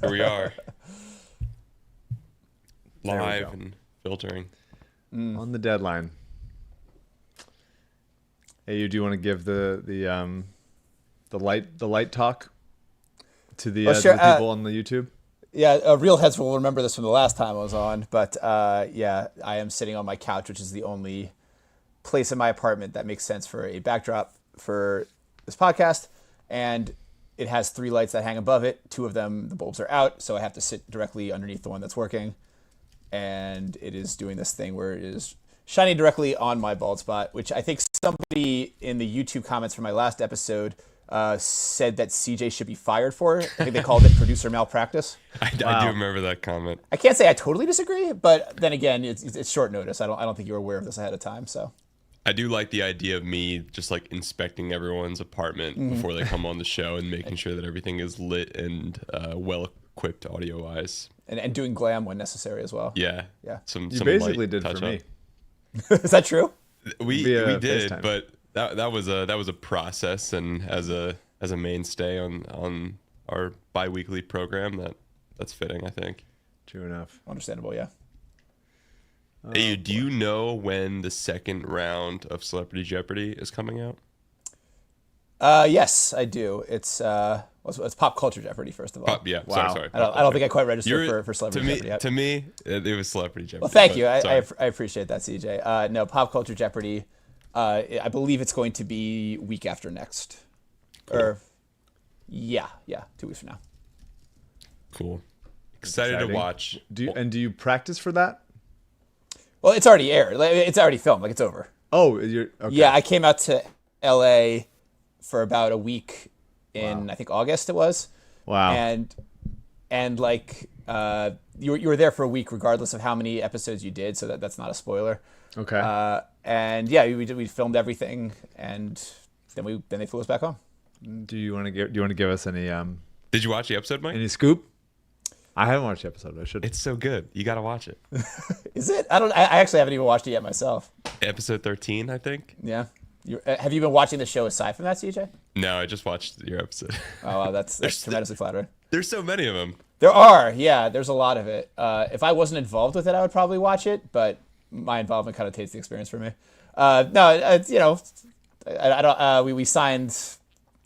Here we are. There we Live go. and filtering. On the deadline. Hey, do you want to give the light talk to the, sure. to the people on the YouTube? Yeah, real heads will remember this from the last time I was on, but yeah, I am sitting on my couch, which is the only place in my apartment that makes sense for a backdrop for this podcast, and it has 3 lights that hang above it. 2 of them, the bulbs are out, so I have to sit directly underneath the one that's working, and it is doing this thing where it is shining directly on my bald spot, which I think somebody in the YouTube comments from my last episode said that CJ should be fired for. I think they called it producer malpractice. I do remember that comment. I can't say I totally disagree, but then again, it's short notice. I don't think you were aware of this ahead of time. So I do like the idea of me just like inspecting everyone's apartment before they come on the show and making sure that everything is lit and well equipped audio wise. And doing glam when necessary as well. Yeah. Yeah. Some basically light did for touch me. up. Is that true? We Via did, FaceTime. but that was a process, and as a mainstay on our bi-weekly program, that's fitting, I think. True enough. Understandable, yeah. Hey, do you know when the second round of Celebrity Jeopardy is coming out? Yes, I do. It's Pop Culture Jeopardy, first of all. Yeah, Wow. sorry. I don't think I quite registered for Celebrity Jeopardy yet. To me, it was Celebrity Jeopardy. Well, thank but you. I sorry. appreciate that, CJ. No, Pop Culture Jeopardy. I believe it's going to be week after next. Cool. Or, yeah, 2 weeks from now. Cool. Excited to Exciting. watch. Do you practice for that? Well, it's already aired. Like, it's already filmed. Like, it's over. Oh, you're okay. Yeah, I came out to LA for about a week in I think August it was. Wow. And like you were there for a week regardless of how many episodes you did, so that's not a spoiler. Okay. And yeah, we filmed everything, and then they flew us back home. do you want to give us any Did you watch the episode, Mike? scoop? I haven't watched the episode. I should. It's so good. You got to watch it. Is it? I actually haven't even watched it yet myself. Episode 13, I think. Yeah. Have you been watching the show aside from that, CJ? No, I just watched your episode. Oh, wow, that's tremendously flattering. There's so many of them. There are, yeah. There's a lot of it. If I wasn't involved with it, I would probably watch it, but my involvement kind of takes the experience for me. No, it's, I don't. We signed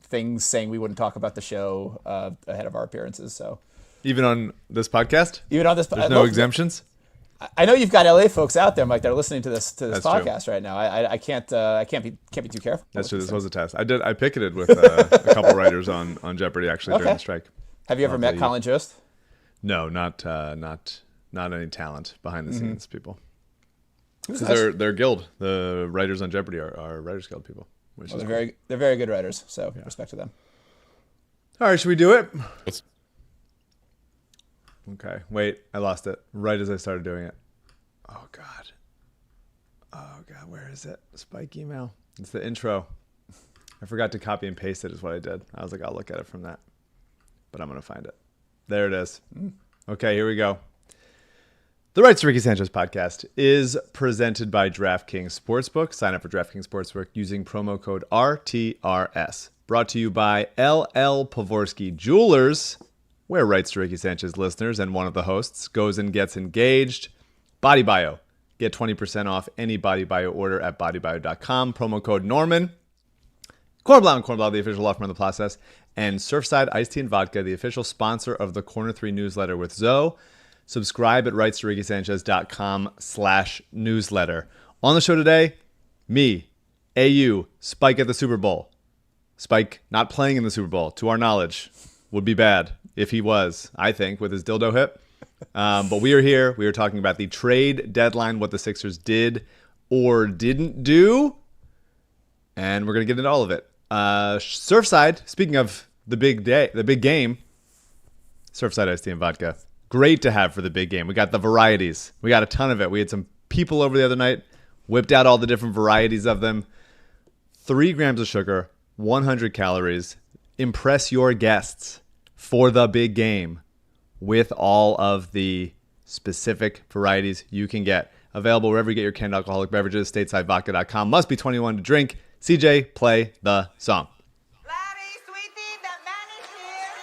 things saying we wouldn't talk about the show ahead of our appearances. So Even on this podcast, even on this, there's no exemptions. I know you've got LA folks out there, Mike, that are listening to this That's podcast right now. I can't be too careful. That's true. This was a test. I picketed with a couple writers on Jeopardy actually during Okay. the strike. Have you ever met Colin Jost? No, not any talent behind the scenes people. Who's 'Cause nice. their guild, the writers on Jeopardy are Writers Guild people. Which Well, is they're very good writers, so respect to them. All right, should we do it? Let's- Okay, wait, I lost it right as I started doing it. Oh God, where is it? Spike email. It's the intro. I forgot to copy and paste it is what I did. I was like, I'll look at it from that, but I'm gonna find it. There it is. Okay, here we go. The Rights to Ricky Sanchez podcast is presented by DraftKings Sportsbook. Sign up for DraftKings Sportsbook using promo code RTRS. Brought to you by LL Pavorsky Jewelers, where Rights to Ricky Sanchez listeners and one of the hosts goes and gets engaged. BodyBio. Get 20% off any BodyBio order at bodybio.com. Promo code Norman. Kornblau and Kornblau, the official law firm of the process. And Surfside Iced Tea and Vodka, the official sponsor of the Corner 3 newsletter with Zoe. Subscribe at rightstoRickySanchez.com/newsletter. On the show today, me, AU, Spike at the Super Bowl. Spike not playing in the Super Bowl, to our knowledge, would be bad if he was, I think, with his dildo hip. But we are here. We are talking about the trade deadline, what the Sixers did or didn't do. And we're going to get into all of it. Surfside, speaking of the big day, the big game, Surfside Iced Tea and Vodka. Great to have for the big game. We got the varieties. We got a ton of it. We had some people over the other night, whipped out all the different varieties of them. 3 grams of sugar, 100 calories. Impress your guests for the big game with all of the specific varieties you can get. Available wherever you get your canned alcoholic beverages, statesidevodka.com. Must be 21 to drink. CJ, play the song. Larry, sweetie, the man is here.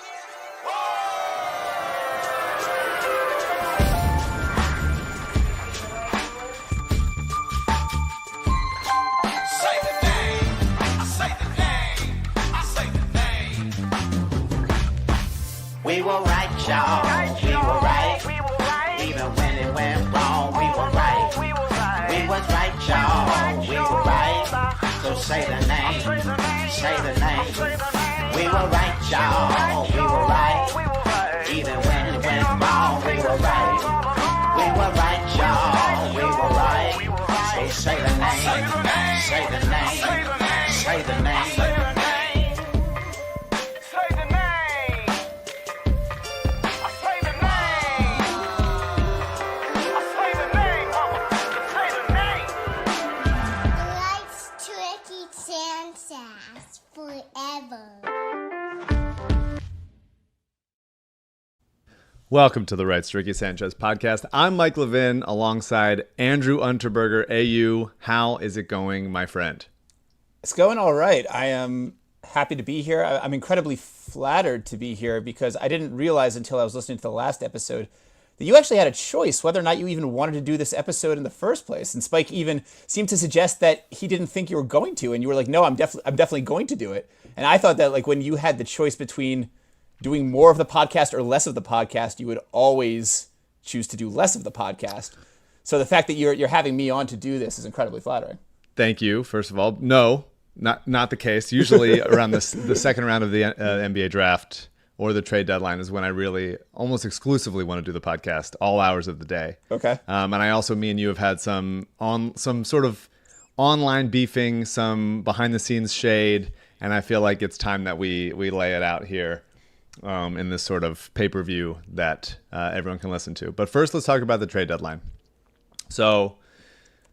We were right, y'all. We were right. Even when it went wrong, we were right. We was right, y'all. We were right. So say the name. Say the name. We were right, y'all. We were right. Even when it went wrong, we were right. We were right, y'all. We were right. So say the name. Say the name. Say the name. Say the name. I say the name. I say the name. Say the name. Rights to Ricky Sanchez forever. Welcome to the Rights to Ricky Sanchez podcast. I'm Mike Levin alongside Andrew Unterberger. AU, how is it going, my friend? It's going all right. I am happy to be here. I'm incredibly flattered to be here because I didn't realize until I was listening to the last episode that you actually had a choice whether or not you even wanted to do this episode in the first place. And Spike even seemed to suggest that he didn't think you were going to, and you were like, "No, I'm definitely going to do it." And I thought that like when you had the choice between doing more of the podcast or less of the podcast, you would always choose to do less of the podcast. So the fact that you're having me on to do this is incredibly flattering. Thank you, first of all. No, not the case. Usually around the second round of the NBA draft or the trade deadline is when I really almost exclusively want to do the podcast, all hours of the day. Okay. And I also, me and you have had some sort of online beefing, some behind the scenes shade, and I feel like it's time that we lay it out here. In this sort of pay-per-view that everyone can listen to. But first, let's talk about the trade deadline. So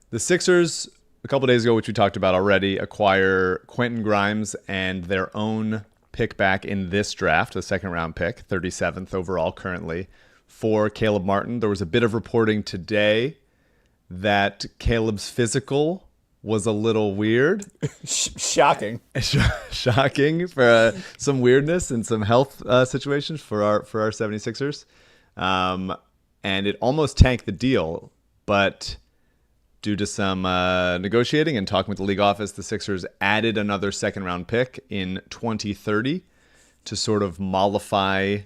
the Sixers, a couple days ago, which we talked about already, acquire Quentin Grimes and their own pick back in this draft, the second-round pick, 37th overall currently, for Caleb Martin. There was a bit of reporting today that Caleb's physical was a little weird. Shocking. Shocking for some weirdness and some health situations for our 76ers. And it almost tanked the deal, but due to some negotiating and talking with the league office, the Sixers added another second-round pick in 2030 to sort of mollify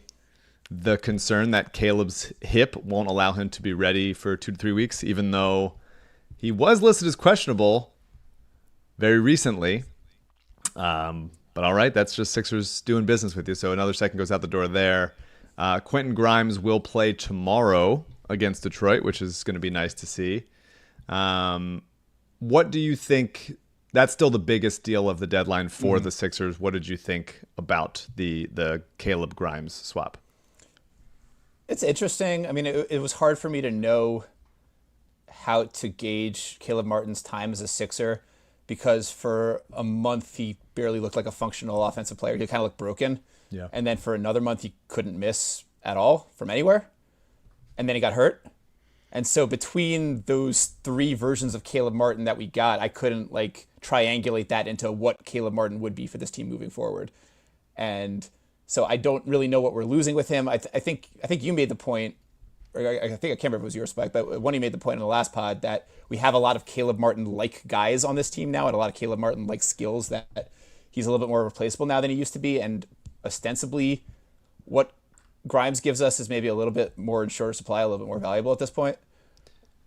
the concern that Caleb's hip won't allow him to be ready for 2 to 3 weeks, even though he was listed as questionable very recently. But all right, that's just Sixers doing business with you. So another second goes out the door there. Quentin Grimes will play tomorrow against Detroit, which is going to be nice to see. What do you think? That's still the biggest deal of the deadline for the Sixers. What did you think about the Caleb Grimes swap? It's interesting. I mean, it was hard for me to know how to gauge Caleb Martin's time as a Sixer because for a month he barely looked like a functional offensive player. He kind of looked broken. Yeah. And then for another month he couldn't miss at all from anywhere. And then he got hurt. And so between those three versions of Caleb Martin that we got, I couldn't like triangulate that into what Caleb Martin would be for this team moving forward. And so I don't really know what we're losing with him. I think you made the point, or I think I can't remember if it was your Spike, but one, he made the point in the last pod that we have a lot of Caleb Martin-like guys on this team now and a lot of Caleb Martin-like skills that he's a little bit more replaceable now than he used to be. And ostensibly what Grimes gives us is maybe a little bit more in shorter supply, a little bit more valuable at this point.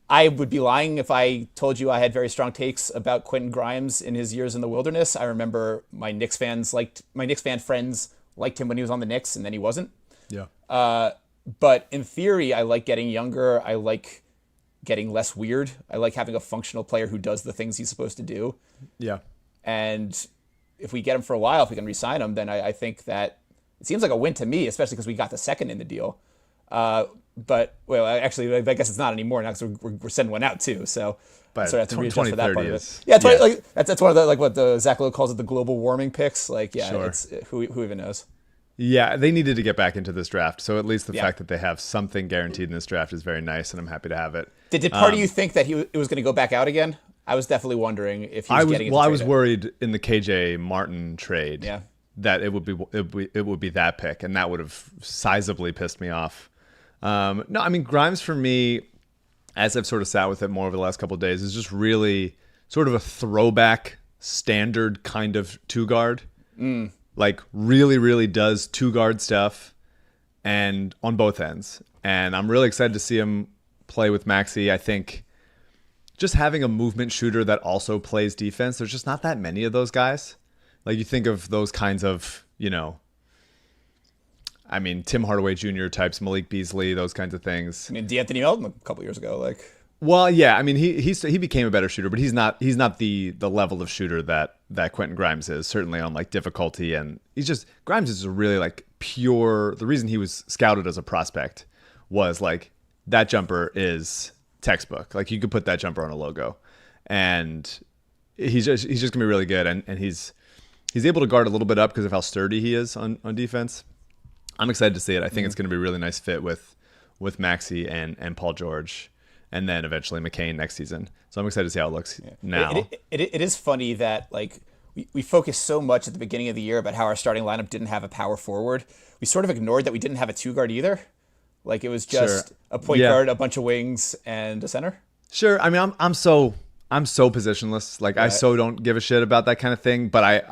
I would be lying if I told you I had very strong takes about Quentin Grimes in his years in the wilderness. I remember my Knicks fan friends liked him when he was on the Knicks and then he wasn't. Yeah. But in theory, I like getting younger. I like getting less weird. I like having a functional player who does the things he's supposed to do. Yeah. And if we get him for a while, if we can re-sign him, then I think that it seems like a win to me, especially because we got the second in the deal. But, well, actually, I guess it's not anymore now because we're sending one out too. So But I have to readjust for that part of is, it. Yeah, like that's one of the, like what the Zach Lowe calls it, the global warming picks. Like, yeah, Sure. it's who even knows. Yeah, they needed to get back into this draft. So at least the fact that they have something guaranteed in this draft is very nice, and I'm happy to have it. Did part of you think that it was going to go back out again? I was definitely wondering if he was getting it. Well, I was worried in the KJ Martin trade Yeah. that it would be that pick, and that would have sizably pissed me off. No, I mean, Grimes for me, as I've sort of sat with it more over the last couple of days, is just really sort of a throwback standard kind of two guard. Like really, really does two guard stuff. and on both ends. And I'm really excited to see him play with Maxey. I think just having a movement shooter that also plays defense, there's just not that many of those guys. Like you think of those kinds of, Tim Hardaway Jr. types, Malik Beasley, those kinds of things. I mean, D'Anthony Melton a couple years ago, Well, yeah, he became a better shooter, but he's not the level of shooter that Quentin Grimes is, certainly on difficulty, and Grimes is a really pure. The reason he was scouted as a prospect was that jumper is textbook. You could put that jumper on a logo, and he's just gonna be really good, and he's able to guard a little bit up because of how sturdy he is on defense. I'm excited to see it. I think it's going to be a really nice fit with Maxey and Paul George, and then eventually McCain next season. So I'm excited to see how it looks now. It is funny that we focused so much at the beginning of the year about how our starting lineup didn't have a power forward. We sort of ignored that we didn't have a 2-guard either. It was just a point guard, a bunch of wings, and a center. Sure. I mean, I'm so positionless. I so don't give a shit about that kind of thing. But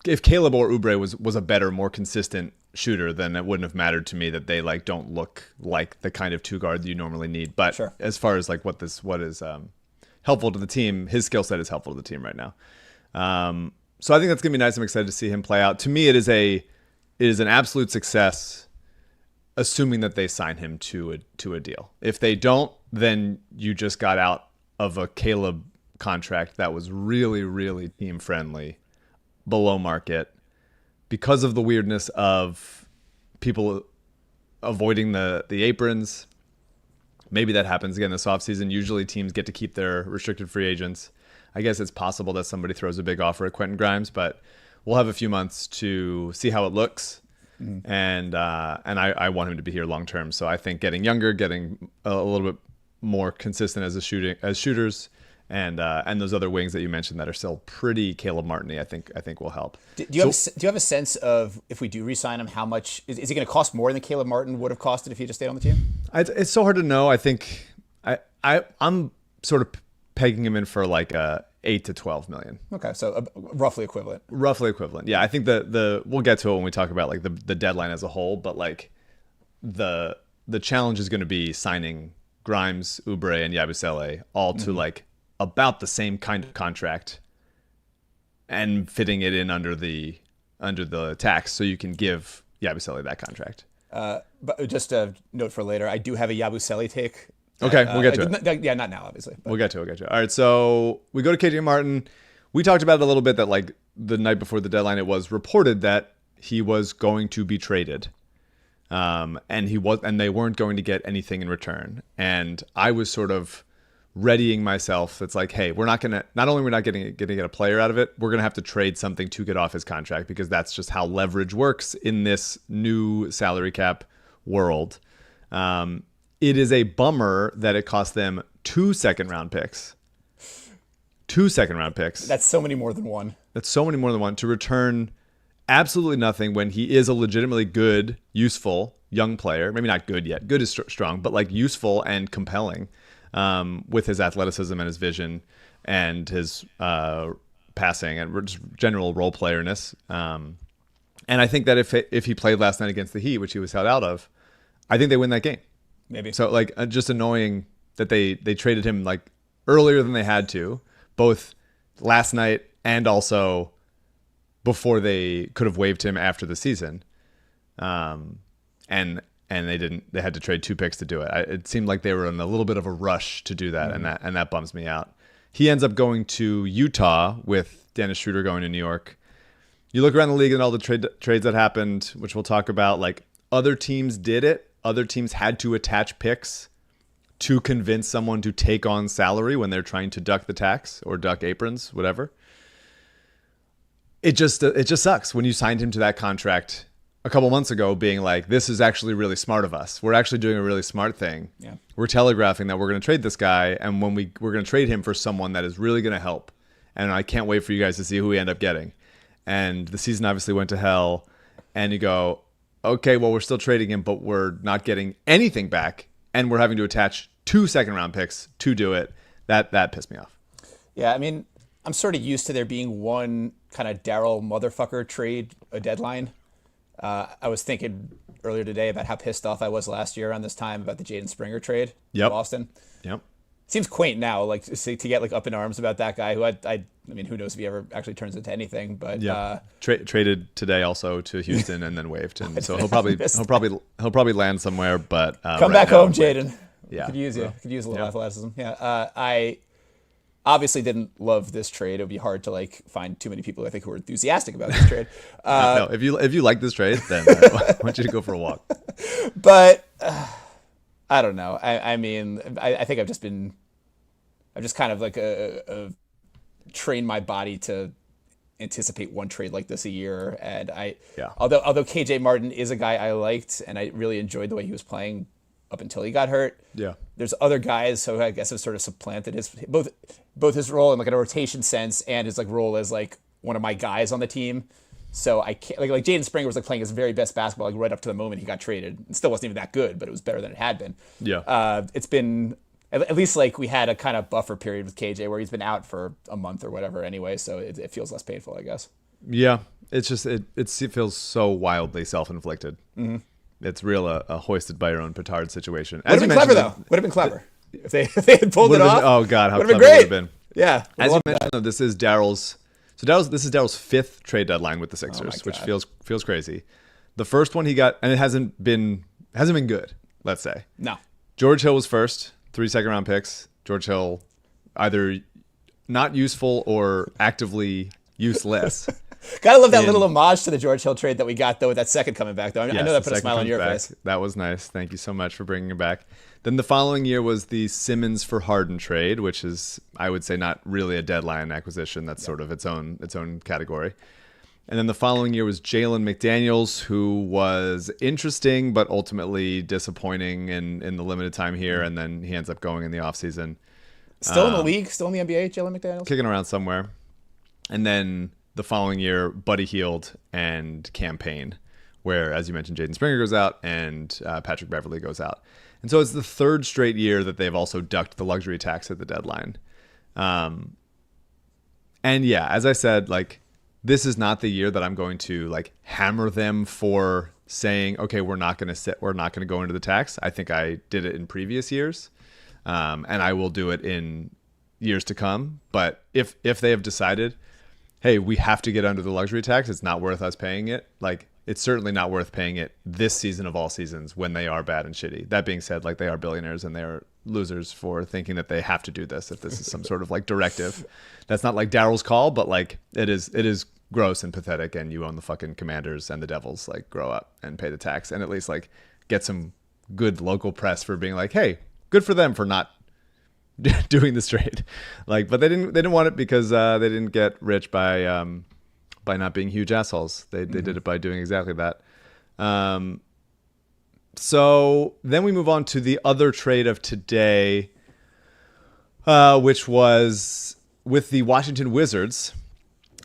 if Caleb or Oubre was a better, more consistent shooter, then it wouldn't have mattered to me that they don't look like the kind of 2-guard that you normally need. But as far as what is helpful to the team, his skill set is helpful to the team right now. So I think that's gonna be nice. I'm excited to see him play out. To me, it is an absolute success, assuming that they sign him to a deal. If they don't, then you just got out of a Caleb contract that was really, really team friendly, below market, because of the weirdness of people avoiding the aprons. Maybe that happens again this offseason. Usually teams get to keep their restricted free agents. I guess it's possible that somebody throws a big offer at Quentin Grimes, but we'll have a few months to see how it looks. And I want him to be here long term. So I think getting younger, getting a little bit more consistent as shooters, and those other wings that you mentioned that are still pretty Caleb Martin-y, I think will help. Do you have a sense of, if we do re-sign him, how much is he going to cost more than Caleb Martin would have costed if he just stayed on the team? It's so hard to know. I think I'm sort of pegging him in for a 8 to 12 million. Okay, so roughly equivalent. Yeah, I think we'll get to it when we talk about the deadline as a whole, but the challenge is going to be signing Grimes, Oubre, and Yabusele all to about the same kind of contract and fitting it in under the tax, so you can give Yabusele that contract. But just a note for later, I do have a Yabusele take. Okay, we'll get to it. Yeah, not now, obviously. But. We'll get to it. All right, so we go to KJ Martin. We talked about it a little bit that the night before the deadline, it was reported that he was going to be traded, and they weren't going to get anything in return. And I was sort of readying myself. It's hey, not only we're not getting to get a player out of it, we're gonna have to trade something to get off his contract, because that's just how leverage works in this new salary cap world. It is a bummer that it cost them 2 second-round picks. 2 second-round picks. That's so many more than one. To return absolutely nothing when he is a legitimately good, useful young player. Maybe not good yet. Good is strong, but useful and compelling with his athleticism and his vision and his passing and just general role playerness. And I think that if he played last night against the Heat, which he was held out of, I think they win that game. Maybe. So just annoying that they traded him earlier than they had to, both last night and also before they could have waived him after the season. And they didn't. They had to trade 2 picks to do it. It seemed like they were in a little bit of a rush to do that, and that bums me out. He ends up going to Utah with Dennis Schroeder going to New York. You look around the league and all the trades that happened, which we'll talk about. Other teams did it. Other teams had to attach picks to convince someone to take on salary when they're trying to duck the tax or duck aprons, whatever. It just sucks when you signed him to that contract a couple months ago, being this is actually really smart of us. We're actually doing a really smart thing. Yeah. We're telegraphing that we're going to trade this guy, and when we're going to trade him for someone that is really going to help. And I can't wait for you guys to see who we end up getting. And the season obviously went to hell, and you go, okay, well, we're still trading him, but we're not getting anything back, and we're having to attach 2 second-round picks to do it. That pissed me off. Yeah, I mean, I'm sort of used to there being one kind of Daryl motherfucker trade a deadline. I was thinking earlier today about how pissed off I was last year around this time about the Jaden Springer trade in Boston. Yep. Seems quaint now, like to get like up in arms about that guy who I mean, who knows if he ever actually turns into anything, but traded today also to Houston and then waived, and so he'll probably land somewhere. But come back home, Jaden. Yeah, could use you. Could use a little athleticism. Yeah, I obviously didn't love this trade. It would be hard to like find too many people I think who are enthusiastic about this trade. No, if you like this trade, then I want you to go for a walk. But I don't know. I mean, I think I've just kind of like trained my body to anticipate one trade like this a year. And although KJ Martin is a guy I liked and I really enjoyed the way he was playing up until he got hurt. Yeah. There's other guys who I guess have sort of supplanted his both his role in like a rotation sense and his like role as like one of my guys on the team. So I can't like Jaden Springer was like playing his very best basketball like right up to the moment he got traded. It still wasn't even that good, but it was better than it had been. Yeah. It's been at least like we had a kind of buffer period with KJ where he's been out for a month or whatever anyway, so it feels less painful, I guess. Yeah. It's just it feels so wildly self-inflicted. Mm-hmm. It's real a hoisted by your own petard situation. Would have been clever though. Would have been clever if they had pulled it off. Oh God, how clever it would have been. Yeah. As you mentioned, though, this is Daryl's. So this is Daryl's fifth trade deadline with the Sixers, which feels crazy. The first one he got, and it hasn't been good. Let's say no. George Hill was first, 3 second-round picks. George Hill, either not useful or actively useless. Gotta love that little homage to the George Hill trade that we got, though, with that second coming back, though. I know that put a smile on your face. That was nice. Thank you so much for bringing it back. Then the following year was the Simmons for Harden trade, which is, I would say, not really a deadline acquisition. That's sort of its own category. And then the following year was Jalen McDaniels, who was interesting but ultimately disappointing in the limited time here, and then he ends up going in the offseason. Still in the league? Still in the NBA, Jalen McDaniels? Kicking around somewhere. And then the following year, Buddy Hield and Campaign, where, as you mentioned, Jaden Springer goes out and Patrick Beverley goes out. And so it's the third straight year that they've also ducked the luxury tax at the deadline. And yeah, as I said, like, this is not the year that I'm going to like hammer them for saying, okay, we're not going to go into the tax. I think I did it in previous years. And I will do it in years to come. But if they have decided, hey, we have to get under the luxury tax, it's not worth us paying it. Like, it's certainly not worth paying it this season of all seasons when they are bad and shitty. That being said, like, they are billionaires and they are losers for thinking that they have to do this if this is some sort of like directive. That's not like Daryl's call, but like it is gross and pathetic, and you own the fucking Commanders and the Devils. Like, grow up and pay the tax and at least like get some good local press for being like, hey, good for them for not doing this trade. Like, but they didn't want it because they didn't get rich by not being huge assholes. They did it by doing exactly that. So then we move on to the other trade of today, which was with the Washington Wizards.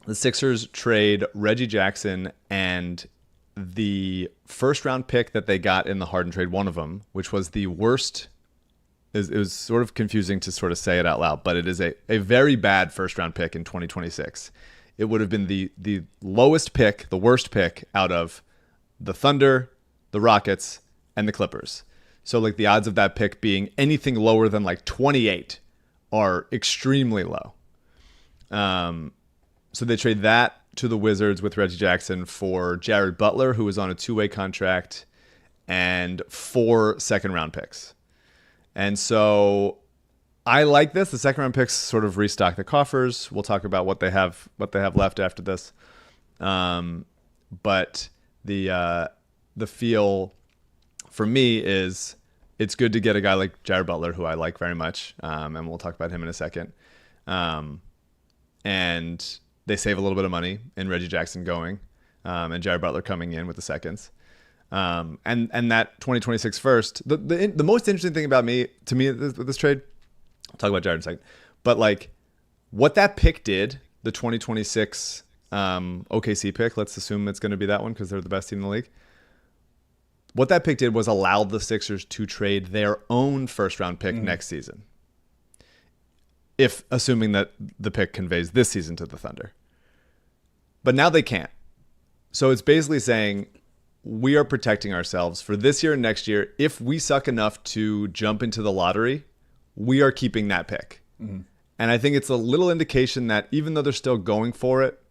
The Sixers trade Reggie Jackson and the first round pick that they got in the Harden trade, one of them, which was the worst. It was sort of confusing to sort of say it out loud, but it is a very bad first round pick in 2026. It would have been the lowest pick, the worst pick out of the Thunder, the Rockets, and the Clippers. So like the odds of that pick being anything lower than like 28 are extremely low. So they trade that to the Wizards with Reggie Jackson for Jared Butler, who was on a 2-way contract, and 4 second-round picks. And so I like this. The second-round picks sort of restock the coffers. We'll talk about what they have left after this. But the feel for me is it's good to get a guy like Jared Butler, who I like very much, and we'll talk about him in a second. And they save a little bit of money in Reggie Jackson going, and Jared Butler coming in with the seconds. And that 2026 first, the most interesting thing to me with this trade, I'll talk about Jared in a second, but like what that pick did, the 2026 OKC pick, let's assume it's going to be that one because they're the best team in the league. What that pick did was allow the Sixers to trade their own first round pick next season, if assuming that the pick conveys this season to the Thunder. But now they can't. So it's basically saying we are protecting ourselves for this year and next year. If we suck enough to jump into the lottery, we are keeping that pick. Mm-hmm. And I think it's a little indication that even though they're still going for it,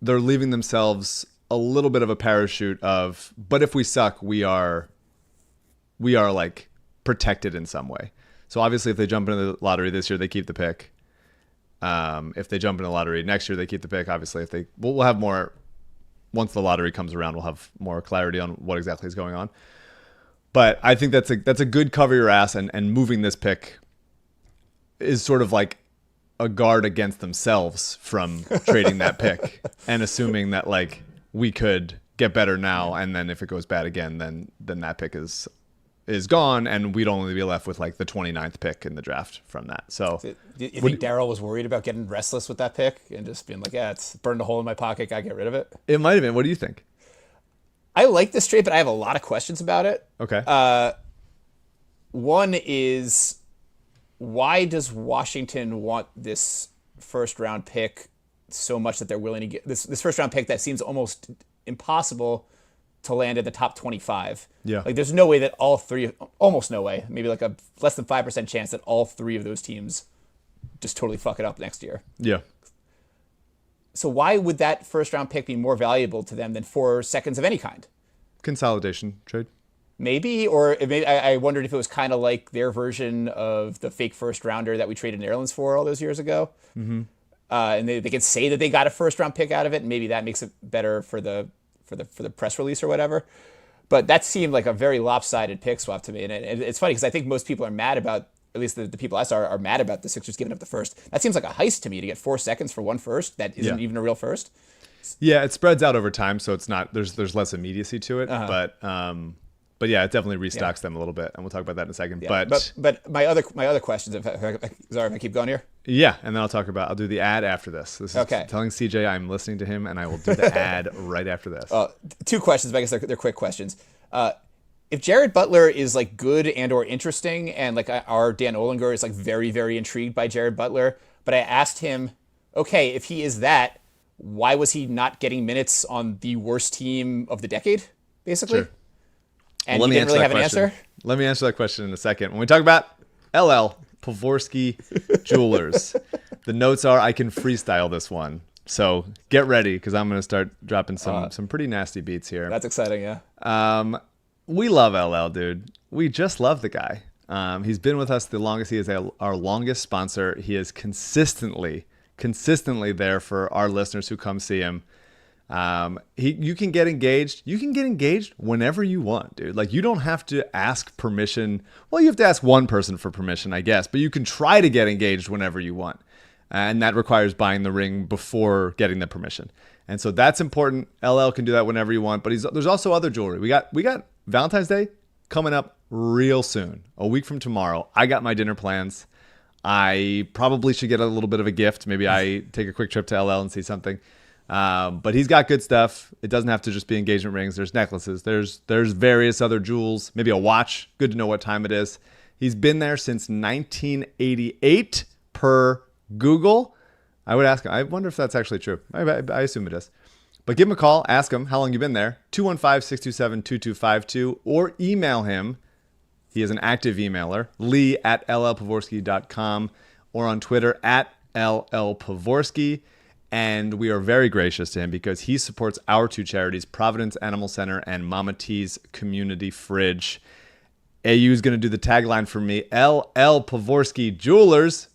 they're leaving themselves a little bit of a parachute of, but if we suck, we are like protected in some way. So obviously if they jump into the lottery this year, they keep the pick. If they jump into the lottery next year, they keep the pick. Obviously, we'll have more once the lottery comes around. We'll have more clarity on what exactly is going on. But I think that's a good cover your ass, and moving this pick is sort of like a guard against themselves from trading that pick and assuming that like we could get better now, and then if it goes bad again, then that pick is gone, and we'd only be left with like the 29th pick in the draft from that. So do you think Daryl was worried about getting restless with that pick and just being like, yeah, it's burned a hole in my pocket, gotta get rid of it? It might have been. What do you think? I like this trade, but I have a lot of questions about it. Okay. One is, why does Washington want this first round pick so much that they're willing to get this first round pick that seems almost impossible to land at the top 25? Yeah. Like there's no way that almost no way, maybe like a less than 5% chance that all three of those teams just totally fuck it up next year. Yeah. So why would that first round pick be more valuable to them than 4 seconds of any kind? Consolidation trade. Maybe, or maybe I wondered if it was kind of like their version of the fake first rounder that we traded Nerlens for all those years ago. Mm-hmm. And they can say that they got a first round pick out of it, and maybe that makes it better for the press release or whatever. But that seemed like a very lopsided pick swap to me. And it's funny because I think most people are mad about, at least the people I saw are mad about the Sixers giving up the first. That seems like a heist to me, to get 4 seconds for one first that isn't even a real first. Yeah, it spreads out over time, so it's not there's less immediacy to it. But yeah, it definitely restocks them a little bit, and we'll talk about that in a second. Yeah, but my other questions, sorry if I keep going here. Yeah, and then I'll do the ad after this. This is okay. Telling CJ I'm listening to him, and I will do the ad right after this. 2 questions, but I guess they're quick questions. If Jared Butler is like good and or interesting, and like our Dan Olinger is like very, very intrigued by Jared Butler, but I asked him, okay, if he is that, why was he not getting minutes on the worst team of the decade, basically? Sure. And well, he didn't really have an answer? Let me answer that question in a second. When we talk about LL, Pavorsky Jewelers, the notes are I can freestyle this one. So get ready, because I'm going to start dropping some pretty nasty beats here. That's exciting, yeah. We love LL, dude. We just love the guy. He's been with us the longest. He is our longest sponsor. He is consistently there for our listeners who come see him. You can get engaged. You can get engaged whenever you want, dude. Like, you don't have to ask permission. Well, you have to ask one person for permission, I guess, but you can try to get engaged whenever you want. And that requires buying the ring before getting the permission. And so that's important. LL can do that whenever you want, but there's also other jewelry. We got Valentine's Day coming up real soon, a week from tomorrow. I got my dinner plans. I probably should get a little bit of a gift. Maybe I take a quick trip to LL and see something. But he's got good stuff. It doesn't have to just be engagement rings. There's necklaces. There's various other jewels. Maybe a watch. Good to know what time it is. He's been there since 1988 per Google. I would ask him. I wonder if that's actually true. I assume it is. But give him a call. Ask him how long you've been there. 215-627-2252. Or email him. He is an active emailer. lee@llpavorsky.com. Or on Twitter @llpavorsky. And we are very gracious to him because he supports our 2 charities, Providence Animal Center and Mama T's Community Fridge. AU is going to do the tagline for me. LL Pavorsky Jewelers.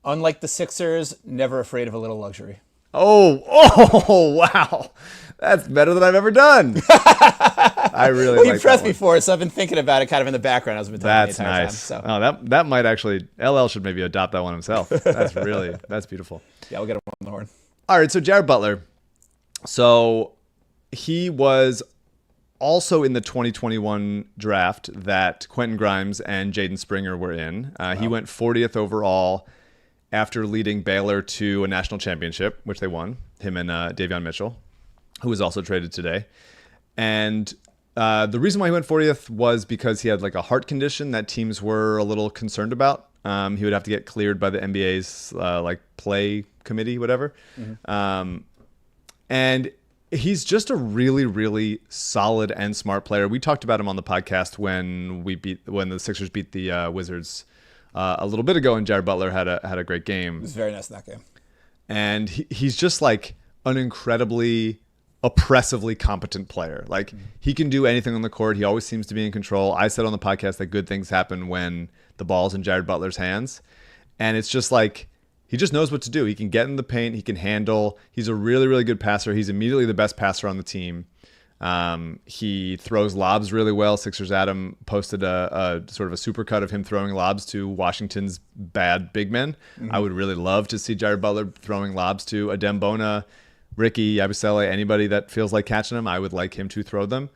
Unlike the Sixers, never afraid of a little luxury. Oh, wow. That's better than I've ever done. I really like that. You pressed me for it, so I've been thinking about it kind of in the background as I've been talking the entire nice. time. So. Oh, that might actually, LL should maybe adopt that one himself. That's beautiful. Yeah, we'll get him on the horn. All right, so Jared Butler. So he was also in the 2021 draft that Quentin Grimes and Jaden Springer were in. He went 40th overall after leading Baylor to a national championship, which they won, him and Davion Mitchell, who was also traded today. And the reason why he went 40th was because he had like a heart condition that teams were a little concerned about. He would have to get cleared by the NBA's like play committee, whatever. Mm-hmm. And he's just a really, really solid and smart player. We talked about him on the podcast when the Sixers beat the Wizards a little bit ago, and Jared Butler had a great game. It was very nice in that game. And he's just like an incredibly oppressively competent player. Like he can do anything on the court. He always seems to be in control. I said on the podcast that good things happen when the ball's in Jared Butler's hands. And it's just like, he just knows what to do. He can get in the paint. He can handle. He's a really, really good passer. He's immediately the best passer on the team. He throws lobs really well. Sixers Adam posted a sort of a supercut of him throwing lobs to Washington's bad big men. I would really love to see Jared Butler throwing lobs to Adembona, Ricky, Yabusele, anybody that feels like catching him. I would like him to throw them.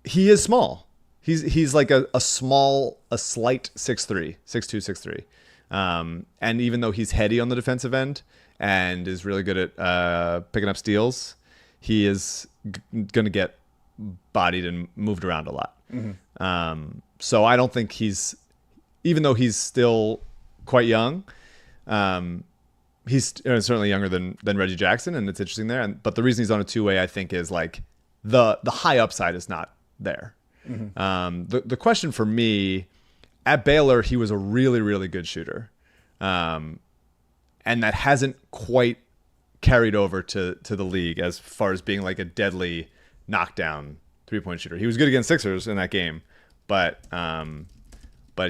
He is small. He's like a slight 6'3", 6'2", 6'3". And even though he's heady on the defensive end and is really good at picking up steals, he is going to get bodied and moved around a lot. So I don't think even though he's still quite young, he's certainly younger than Reggie Jackson, and it's interesting there. But the reason he's on a two-way, I think, is like the high upside is not there. The question for me, at Baylor, he was a really, really good shooter. And that hasn't quite carried over to the league as far as being like a deadly knockdown three-point shooter. He was good against Sixers in that game, but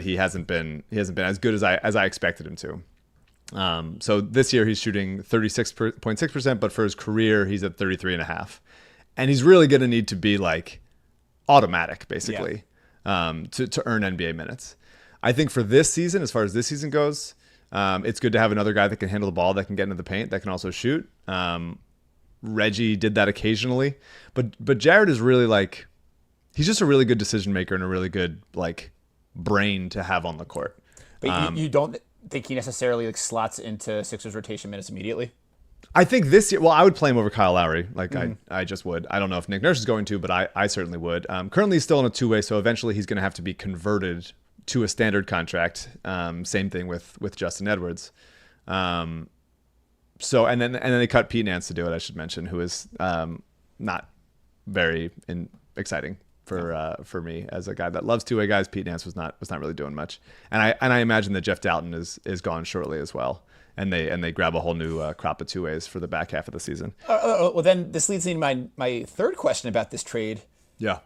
he hasn't been as good as I expected him to. So this year he's shooting 36.6%, but for his career he's at 33.5%, and he's really going to need to be like automatic basically to earn NBA minutes. I think for this season, as far as this season goes, it's good to have another guy that can handle the ball, that can get into the paint, that can also shoot. Reggie did that occasionally, but Jared is really like, he's just a really good decision maker and a really good like brain to have on the court. But you don't think he necessarily like slots into Sixers rotation minutes immediately? I think this year, well, I would play him over Kyle Lowry. Like I just would. I don't know if Nick Nurse is going to, but I certainly would. Currently he's still in a two-way, so eventually he's going to have to be converted to a standard contract. Same thing with Justin Edwards. So and then they cut Pete Nance to do it, I should mention, who is not very exciting for me as a guy that loves two-way guys. Pete Nance was not really doing much, and I imagine that Jeff Dalton is gone shortly as well, and they grab a whole new crop of two-ways for the back half of the season. Well, then this leads me to my third question about this trade. Yeah.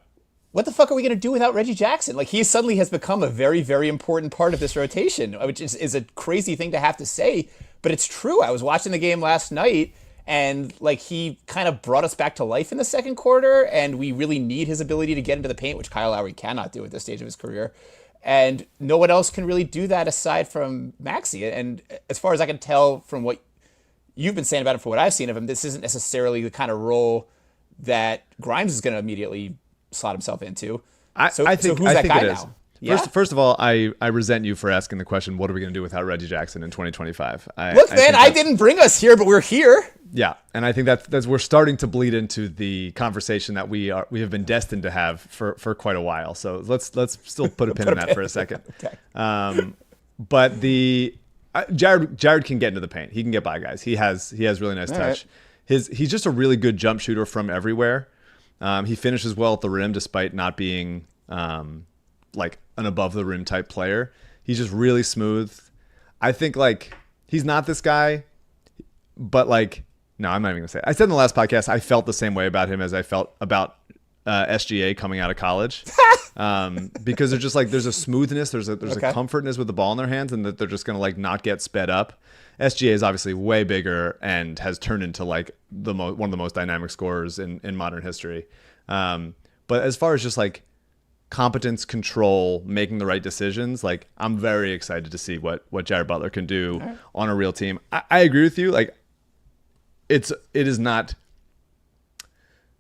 What the fuck are we going to do without Reggie Jackson? Like, he suddenly has become a very, very important part of this rotation, which is a crazy thing to have to say, but it's true. I was watching the game last night, and like he kind of brought us back to life in the second quarter, and we really need his ability to get into the paint, which Kyle Lowry cannot do at this stage of his career. And no one else can really do that aside from Maxey. And as far as I can tell from what you've been saying about him, for what I've seen of him, this isn't necessarily the kind of role that Grimes is going to immediately slot himself into. I think who's that guy it is. now? Yeah? First of all, I resent you for asking the question, what are we going to do without Reggie Jackson in 2025? I didn't bring us here, but we're here. Yeah, and I think that's we're starting to bleed into the conversation that we have been destined to have for quite a while. So let's still put a pin in that for a second. Okay. But Jared can get into the paint. He can get by guys. He has really nice touch. Right. He's just a really good jump shooter from everywhere. He finishes well at the rim despite not being like an above the rim type player. He's just really smooth. I think like he's not this guy, but like, no, I'm not even gonna say it. I said in the last podcast, I felt the same way about him as I felt about SGA coming out of college, because they're just like, there's a smoothness, there's a comfortness with the ball in their hands, and that they're just gonna like not get sped up. SGA is obviously way bigger and has turned into like one of the most dynamic scorers in modern history. But as far as just like competence, control, making the right decisions, like I'm very excited to see what Jared Butler can do on a real team. I agree with you. Like it is not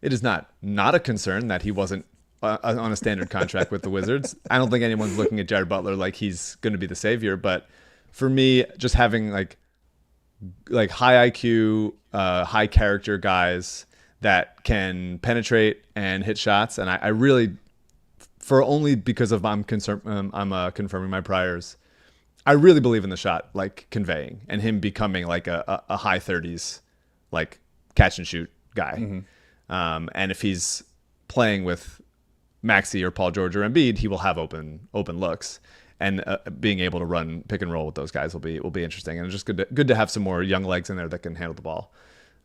a concern that he wasn't on a standard contract with the Wizards. I don't think anyone's looking at Jared Butler like he's going to be the savior. But for me, just having like high IQ, high character guys that can penetrate and hit shots, and I really, for only because of I'm confirming my priors, I really believe in the shot like conveying and him becoming like a high 30s like catch and shoot guy. And if he's playing with Maxey or Paul George or Embiid, he will have open looks. And being able to run pick and roll with those guys will be interesting. And it's just good to have some more young legs in there that can handle the ball.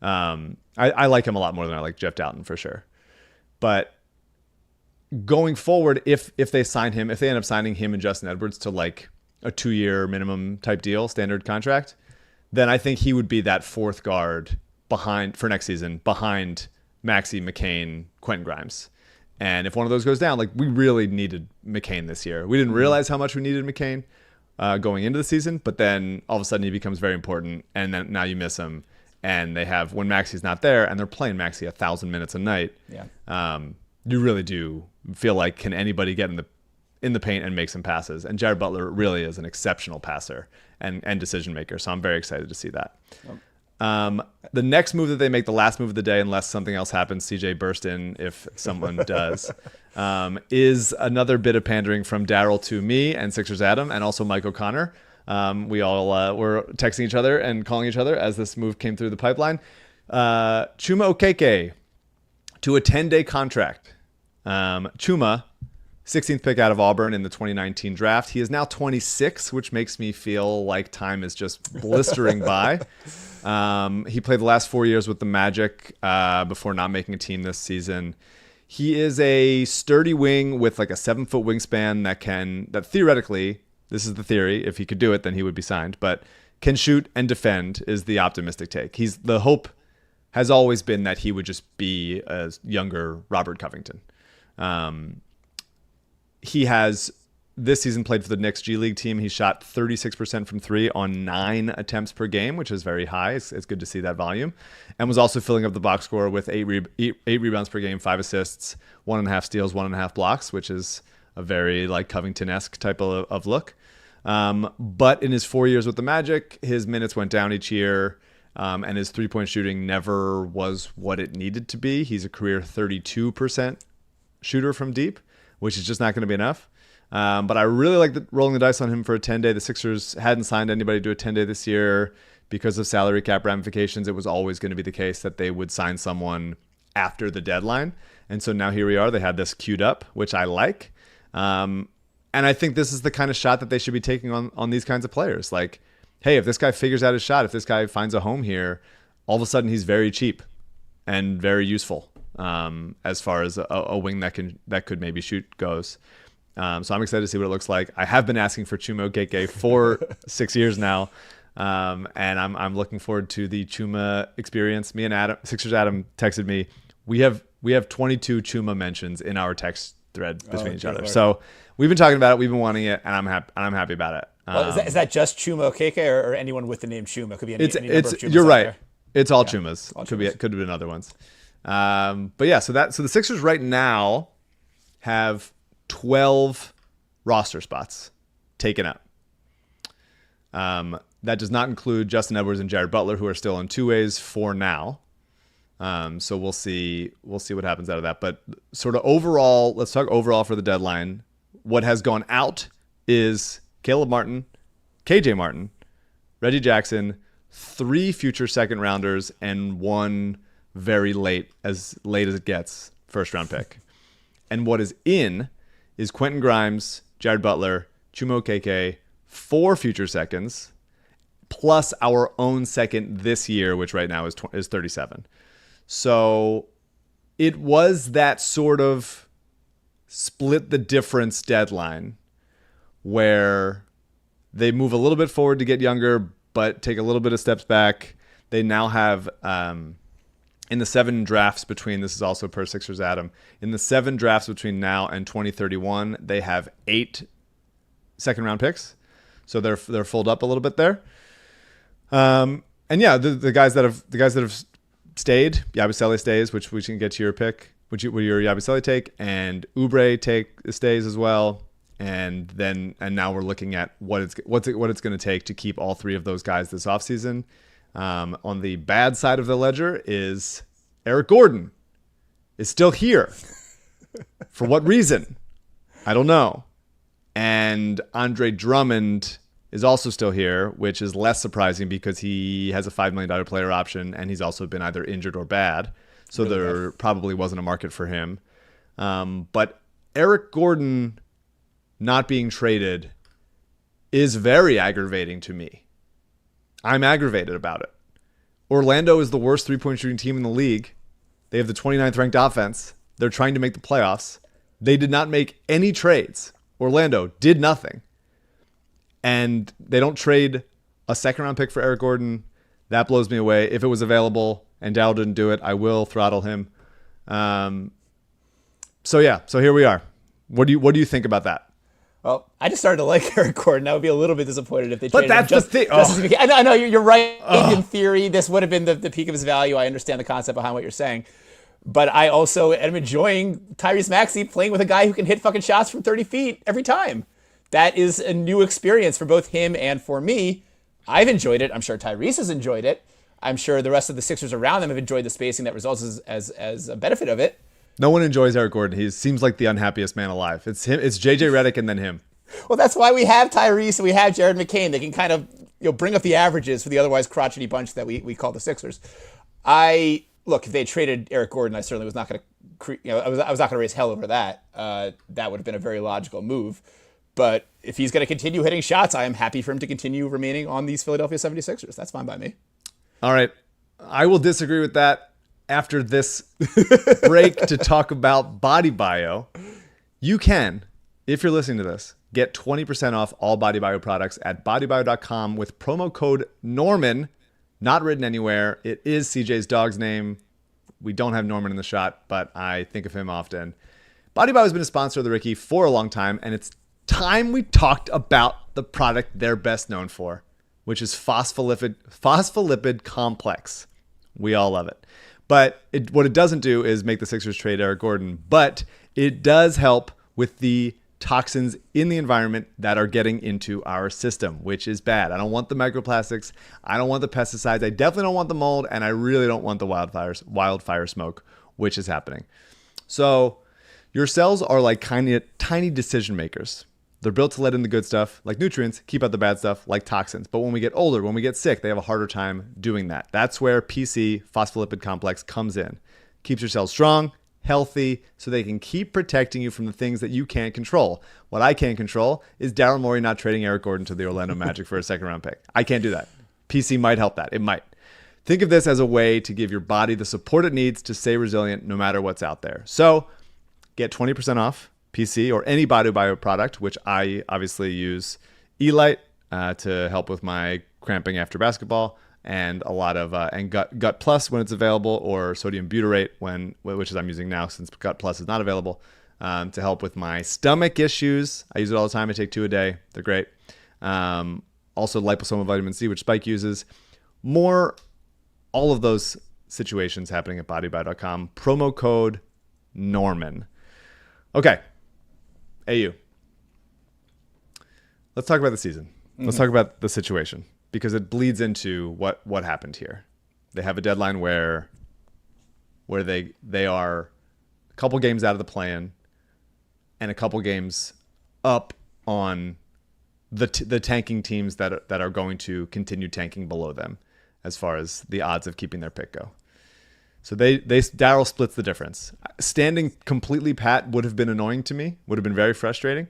I like him a lot more than I like Jeff Doughton for sure. But going forward, if they sign him, if they end up signing him and Justin Edwards to like a 2-year minimum type deal, standard contract, then I think he would be that fourth guard for next season behind Maxey, McCain, Quentin Grimes. And if one of those goes down, like we really needed McCain this year. We didn't realize how much we needed McCain going into the season, but then all of a sudden he becomes very important, and then now you miss him. And they have, when Maxey's not there, and they're playing Maxey 1,000 minutes a night. Yeah. You really do feel like, can anybody get in the paint and make some passes? And Jared Butler really is an exceptional passer and decision maker. So I'm very excited to see that. The next move that they make, the last move of the day, unless something else happens, CJ burst in if someone does, is another bit of pandering from Daryl to me and Sixers Adam and also Mike O'Connor. We all were texting each other and calling each other as this move came through the pipeline. Chuma Okeke to a 10-day contract. Chuma, 16th pick out of Auburn in the 2019 draft. He is now 26, which makes me feel like time is just blistering by. He played the last 4 years with the Magic before not making a team this season. He is a sturdy wing with like a 7-foot wingspan that theoretically, this is the theory, if he could do it, then he would be signed, but can shoot and defend is the optimistic take. The hope has always been that he would just be a younger Robert Covington. He has this season played for the Knicks G League team. He shot 36% from 3 on 9 attempts per game, which is very high. It's good to see that volume. And was also filling up the box score with 8 rebounds per game, 5 assists, 1.5 steals, 1.5 blocks, which is a very like Covington-esque type of look. But in his 4 years with the Magic, his minutes went down each year, and his three-point shooting never was what it needed to be. He's a career 32% shooter from deep, which is just not going to be enough. But I really like rolling the dice on him for a 10-day. The Sixers hadn't signed anybody to a 10-day this year because of salary cap ramifications. It was always going to be the case that they would sign someone after the deadline. And so now here we are. They had this queued up, which I like. And I think this is the kind of shot that they should be taking on these kinds of players. Like, hey, if this guy figures out his shot, if this guy finds a home here, all of a sudden he's very cheap and very useful as far as a wing that could maybe shoot goes. So I'm excited to see what it looks like. I have been asking for Chuma Okeke for 6 years now, and I'm looking forward to the Chuma experience. Me and Sixers Adam texted me. We have 22 Chuma mentions in our text thread between each other. Lord. So we've been talking about it. We've been wanting it, and I'm happy about it. Well, is that just Chuma Okeke or anyone with the name Chuma? It could be any number of Chumas. You're right. There. It's all Chumas. Could have been other ones. But yeah, so the Sixers right now have 12 roster spots taken up. That does not include Justin Edwards and Jared Butler, who are still in 2-ways for now. So we'll see what happens out of that. But sort of overall, let's talk overall for the deadline. What has gone out is Caleb Martin, KJ Martin, Reggie Jackson, 3 future second rounders, and 1 very late as it gets, first round pick. And what is in is Quentin Grimes, Jared Butler, Chuma Okeke, 4 future seconds, plus our own second this year, which right now is 37. So it was that sort of split the difference deadline where they move a little bit forward to get younger, but take a little bit of steps back. They now have, in the 7 drafts between, this is also per Sixers Adam, in the 7 drafts between now and 2031, they have 8 second round picks. So they're filled up a little bit there. And yeah, the guys that have stayed, Yabusele stays, which we can get to your pick, which your Yabusele take, and Oubre stays as well. And now we're looking at what it's going to take to keep all 3 of those guys this offseason. On the bad side of the ledger is Eric Gordon is still here. For what reason? I don't know. And Andre Drummond is also still here, which is less surprising because he has a $5 million player option and he's also been either injured or bad. So Really there probably wasn't a market for him. But Eric Gordon not being traded is very aggravating to me. I'm aggravated about it. Orlando is the worst three-point shooting team in the league. They have the 29th ranked offense. They're trying to make the playoffs. They did not make any trades. Orlando did nothing. And they don't trade a second-round pick for Eric Gordon. That blows me away. If it was available and Dow didn't do it, I will throttle him. So here we are. What do you think about that? Well, I just started to like Eric Gordon. I would be a little bit disappointed if they traded that's him the thing. I know you're right. In theory, this would have been the peak of his value. I understand the concept behind what you're saying. But I also am enjoying Tyrese Maxey playing with a guy who can hit fucking shots from 30 feet every time. That is a new experience for both him and for me. I've enjoyed it. I'm sure Tyrese has enjoyed it. I'm sure the rest of the Sixers around them have enjoyed the spacing that results as a benefit of it. No one enjoys Eric Gordon. He seems like the unhappiest man alive. It's him. It's JJ Redick and then him. Well, that's why we have Tyrese and we have Jared McCain. They can kind of bring up the averages for the otherwise crotchety bunch that we call the Sixers. Look, if they traded Eric Gordon, I certainly was not going to, I was not going to raise hell over that. That would have been a very logical move. But if he's going to continue hitting shots, I am happy for him to continue remaining on these Philadelphia 76ers. That's fine by me. All right. I will disagree with that after this break to talk about BodyBio. You can, if you're listening to this, get 20% off all BodyBio products at bodybio.com with promo code Norman. Not written anywhere. It is CJ's dog's name. We don't have Norman in the shot, but I think of him often. BodyBio has been a sponsor of the Ricky for a long time, and it's time we talked about the product they're best known for, which is phospholipid complex. We all love it. But what it doesn't do is make the Sixers trade Eric Gordon, but it does help with the toxins in the environment that are getting into our system, which is bad. I don't want the microplastics. I don't want the pesticides. I definitely don't want the mold, and I really don't want the wildfire smoke, which is happening. So your cells are like tiny decision makers. They're built to let in the good stuff, like nutrients, keep out the bad stuff, like toxins. But when we get older, when we get sick, they have a harder time doing that. That's where PC, phospholipid complex, comes in. Keeps your cells strong, healthy, so they can keep protecting you from the things that you can't control. What I can't control is Daryl Morey not trading Eric Gordon to the Orlando Magic for a second-round pick. I can't do that. PC might help that. It might. Think of this as a way to give your body the support it needs to stay resilient no matter what's out there. So get 20% off PC or any BodyBio product, which I obviously use Elite to help with my cramping after basketball, and a lot of and Gut Plus when it's available, or sodium butyrate which is I'm using now since Gut Plus is not available, to help with my stomach issues. I use it all the time. I take 2 a day. They're great. Also liposomal vitamin C, which Spike uses. All of those situations happening at bodybio.com. Promo code Norman. Okay. AU. Let's talk about the season. Let's talk about the situation, because it bleeds into what happened here. They have a deadline where they are a couple games out of the play-in and a couple games up on the tanking teams that are going to continue tanking below them as far as the odds of keeping their pick go. So Daryl splits the difference. Standing completely pat would have been annoying to me, would have been very frustrating.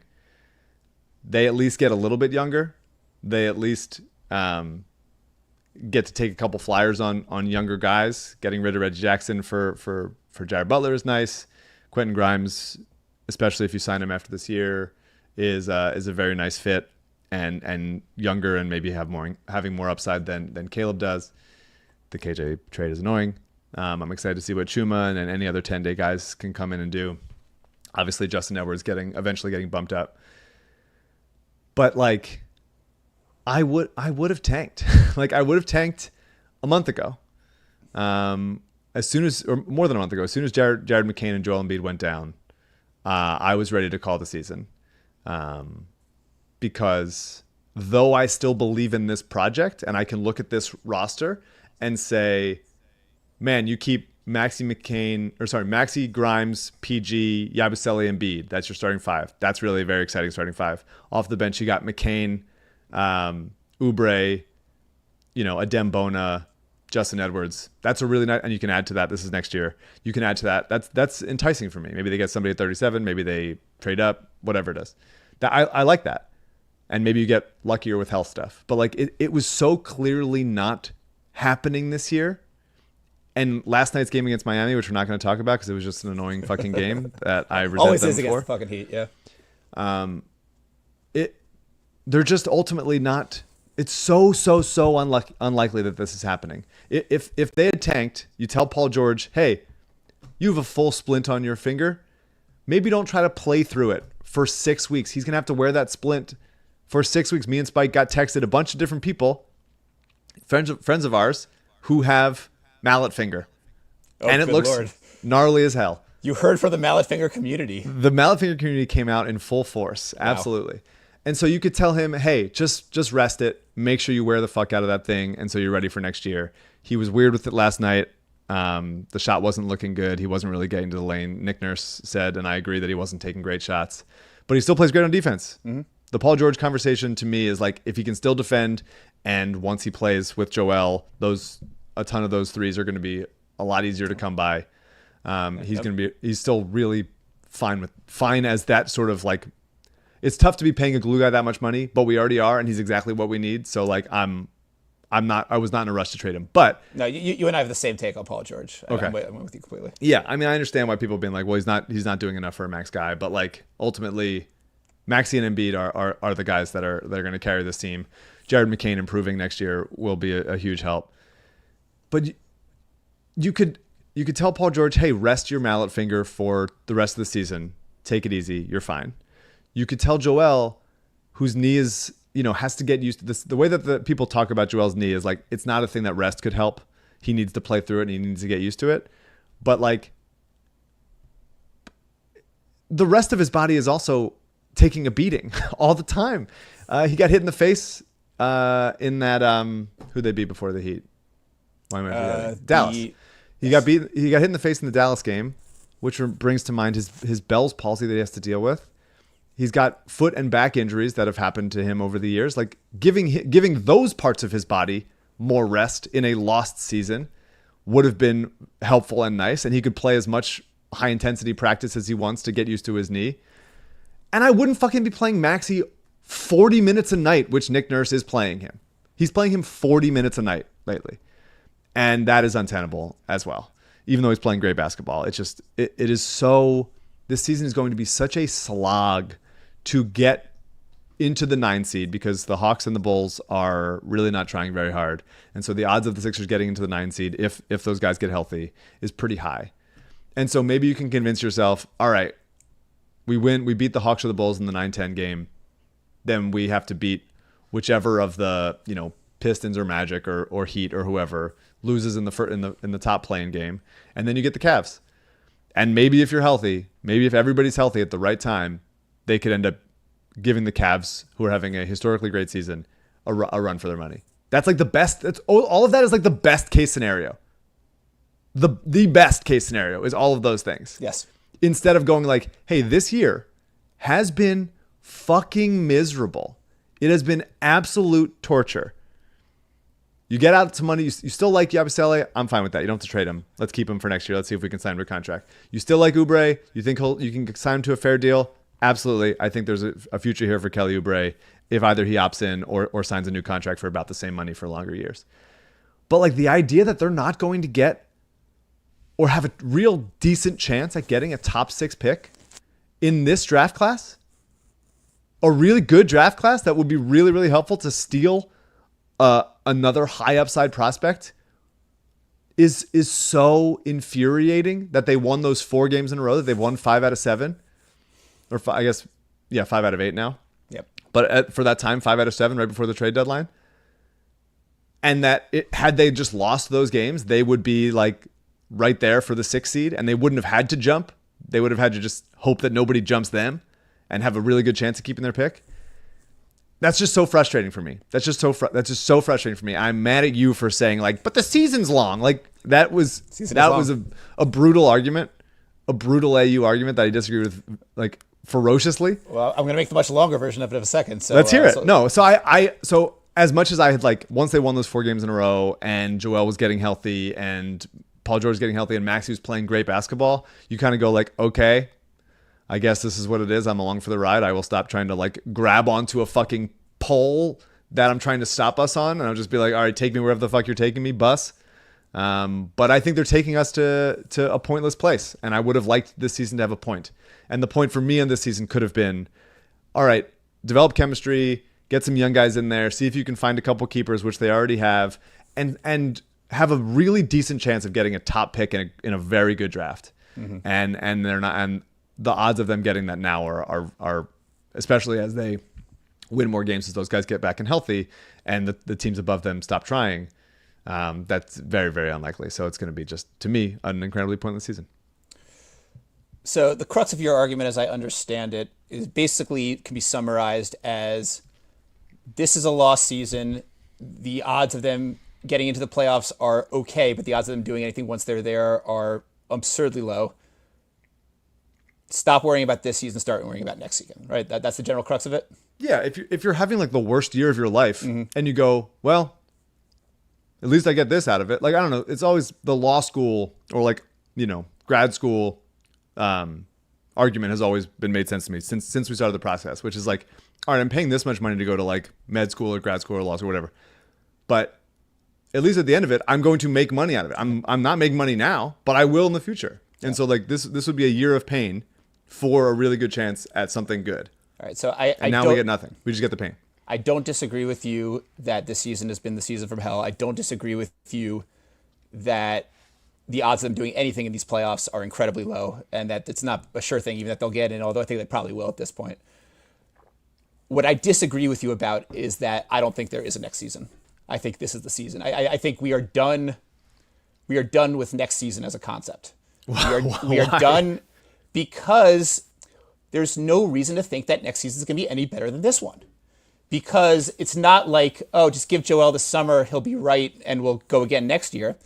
They at least get a little bit younger. They at least get to take a couple flyers on younger guys. Getting rid of Reggie Jackson for Jared Butler is nice. Quentin Grimes, especially if you sign him after this year, is a very nice fit, and younger and maybe having more upside than Caleb does. The KJ trade is annoying. I'm excited to see what Chuma and any other 10-day guys can come in and do. Obviously, Justin Edwards eventually getting bumped up. But I would have tanked. I would have tanked a month ago. As soon as Jared McCain and Joel Embiid went down, I was ready to call the season. Because though I still believe in this project, and I can look at this roster and say, man, you keep Maxey, Grimes, PG, Yabusele, Embiid. That's your starting five. That's really a very exciting starting five. Off the bench, you got McCain, Oubre, Adembona, Justin Edwards. That's a really nice, and you can add to that. This is next year. You can add to that. That's enticing for me. Maybe they get somebody at 37. Maybe they trade up. Whatever it is. I like that. And maybe you get luckier with health stuff. But like it was so clearly not happening this year. And last night's game against Miami, which we're not going to talk about because it was just an annoying fucking game that I resent Always them is against for. the fucking Heat, yeah. They're just ultimately not. It's so unlikely that this is happening. If they had tanked, you tell Paul George, hey, you have a full splint on your finger. Maybe don't try to play through it for 6 weeks. He's going to have to wear that splint for 6 weeks. Me and Spike got texted a bunch of different people, friends of ours, who have mallet finger. And it good looks Lord. gnarly as hell. You heard from the mallet finger community. The mallet finger community came out in full force. Absolutely. And so you could tell him, hey, just rest it. Make sure you wear the fuck out of that thing. And so you're ready for next year. He was weird with it last night. The shot wasn't looking good. He wasn't really getting to the lane. Nick Nurse said, and I agree, that he wasn't taking great shots. But he still plays great on defense. Mm-hmm. The Paul George conversation to me is like, if he can still defend, and once he plays with Joel, a ton of those threes are going to be a lot easier to come by. He's still really fine as that sort of like, it's tough to be paying a glue guy that much money, but we already are, and he's exactly what we need. So like I was not in a rush to trade him. But no, you and I have the same take on Paul George. Okay. I'm with you completely. Yeah, I mean, I understand why people have been like, well, he's not doing enough for a max guy, but like ultimately, Maxey and Embiid are the guys that are going to carry this team. Jared McCain improving next year will be a huge help. But you could tell Paul George, hey, rest your mallet finger for the rest of the season. Take it easy. You're fine. You could tell Joel, whose knee is, has to get used to this. The way that the people talk about Joel's knee is like, it's not a thing that rest could help. He needs to play through it and he needs to get used to it. But like, the rest of his body is also taking a beating all the time. He got hit in the face in that, who'd they beat before the Heat? Why am I forgetting? Dallas. He got hit in the face in the Dallas game, which brings to mind his Bell's palsy that he has to deal with. He's got foot and back injuries that have happened to him over the years. Like giving those parts of his body more rest in a lost season would have been helpful and nice, and he could play as much high intensity practice as he wants to get used to his knee. And I wouldn't fucking be playing Maxey 40 minutes a night, which Nick Nurse is playing him. He's playing him 40 minutes a night lately. And that is untenable as well. Even though he's playing great basketball, it is so, this season is going to be such a slog to get into the 9 seed because the Hawks and the Bulls are really not trying very hard. And so the odds of the Sixers getting into the 9 seed, if those guys get healthy, is pretty high. And so maybe you can convince yourself, all right, we beat the Hawks or the Bulls in the 9-10 game. Then we have to beat whichever of the, Pistons or Magic or Heat or whoever loses in the top playing game. And then you get the Cavs. And maybe if you're healthy, maybe if everybody's healthy at the right time, they could end up giving the Cavs, who are having a historically great season, a run for their money. That's like the best. All of that is like the best case scenario. The best case scenario is all of those things. Yes. Instead of going like, hey, this year has been fucking miserable. It has been absolute torture. You get out some money. You still like Yabusele. I'm fine with that. You don't have to trade him. Let's keep him for next year. Let's see if we can sign him to a contract. You still like Oubre. You think you can sign him to a fair deal? Absolutely. I think there's a future here for Kelly Oubre if either he opts in or signs a new contract for about the same money for longer years. But like the idea that they're not going to get or have a real decent chance at getting a top 6 pick in this draft class, a really good draft class that would be really, really helpful to steal another high upside prospect, is so infuriating that they won those 4 games in a row, that they've won 5 out of 7. Or 5 out of 8 now. Yep. But for that time, 5 out of 7 right before the trade deadline. And that had they just lost those games, they would be like right there for the 6th seed, and they wouldn't have had to jump. They would have had to just hope that nobody jumps them and have a really good chance of keeping their pick. That's just so frustrating for me. That's just so frustrating for me. I'm mad at you for saying like, but the season's long. Like that was a brutal argument, a brutal AU argument that I disagree with like ferociously. Well, I'm going to make the much longer version of it in a second. So Let's hear it. so- No, so as much as I had like once they won those 4 games in a row and Joel was getting healthy and Paul George was getting healthy and Maxey was playing great basketball, you kind of go like, okay, I guess this is what it is. I'm along for the ride. I will stop trying to like grab onto a fucking pole that I'm trying to stop us on, and I'll just be like, all right, take me wherever the fuck you're taking me, bus. But I think they're taking us to a pointless place, and I would have liked this season to have a point. And the point for me in this season could have been, all right, develop chemistry, get some young guys in there, see if you can find a couple keepers, which they already have, and have a really decent chance of getting a top pick in a very good draft. And they're not, and the odds of them getting that now are especially as they win more games as those guys get back and healthy and the teams above them stop trying. That's very, very unlikely. So it's going to be just, to me, an incredibly pointless season. So the crux of your argument, as I understand it, is basically can be summarized as this is a lost season. The odds of them getting into the playoffs are okay, but the odds of them doing anything once they're there are absurdly low. Stop worrying about this season, start worrying about next season, right? That's the general crux of it. Yeah, if you're having like the worst year of your life and you go, well, at least I get this out of it. Like, I don't know. It's always the law school or like, grad school argument has always been made sense to me since we started the process, which is like, all right, I'm paying this much money to go to like med school or grad school or law school or whatever. But at least at the end of it, I'm going to make money out of it. I'm not making money now, but I will in the future. And so like this would be a year of pain for a really good chance at something good. All right, so we get nothing. We just get the pain. I don't disagree with you that this season has been the season from hell. I don't disagree with you that the odds of them doing anything in these playoffs are incredibly low and that it's not a sure thing even that they'll get in, although I think they probably will at this point. What I disagree with you about is that I don't think there is a next season. I think this is the season. I think we are done. We are done with next season as a concept. We are done because there's no reason to think that next season is going to be any better than this one. Because it's not like, oh, just give Joel the summer, he'll be right, and we'll go again next year.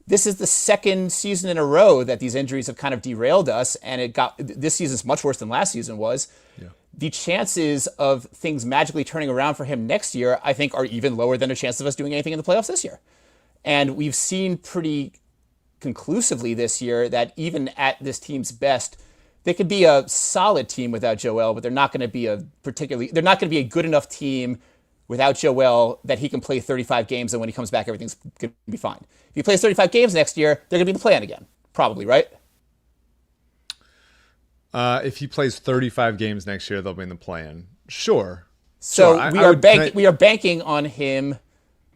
This is the second season in a row that these injuries have kind of derailed us, and this season's much worse than last season was. Yeah. The chances of things magically turning around for him next year, I think, are even lower than the chances of us doing anything in the playoffs this year. And we've seen pretty conclusively this year that even at this team's best, they could be a solid team without Joel, but they're not going to be a good enough team without Joel that he can play 35 games and when he comes back, everything's going to be fine. If he plays 35 games next year, they're going to be in the play-in again. Probably, right? If he plays 35 games next year, they'll be in the play-in. Sure. So sure. We are banking on him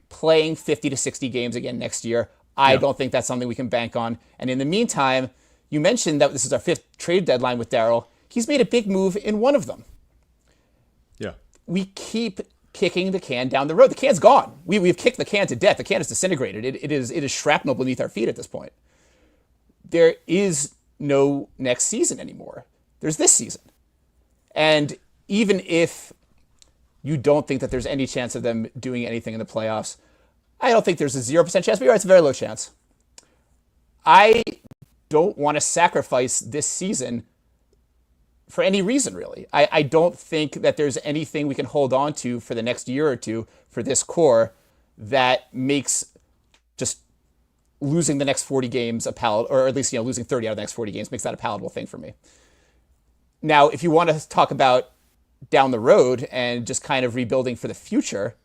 playing 50 to 60 games again next year. I don't think that's something we can bank on. And in the meantime, you mentioned that this is our 5th trade deadline with Daryl. He's made a big move in one of them. Yeah. We keep kicking the can down the road. The can's gone. We've kicked the can to death. The can is disintegrated. It is shrapnel beneath our feet at this point. There is no next season anymore. There's this season. And even if you don't think that there's any chance of them doing anything in the playoffs, I don't think there's a 0% chance, but you're right, it's a very low chance. I don't want to sacrifice this season for any reason, really. I don't think that there's anything we can hold on to for the next year or two for this core that makes just losing the next 40 games a palatable, or at least, losing 30 out of the next 40 games makes that a palatable thing for me. Now, if you want to talk about down the road and just kind of rebuilding for the future,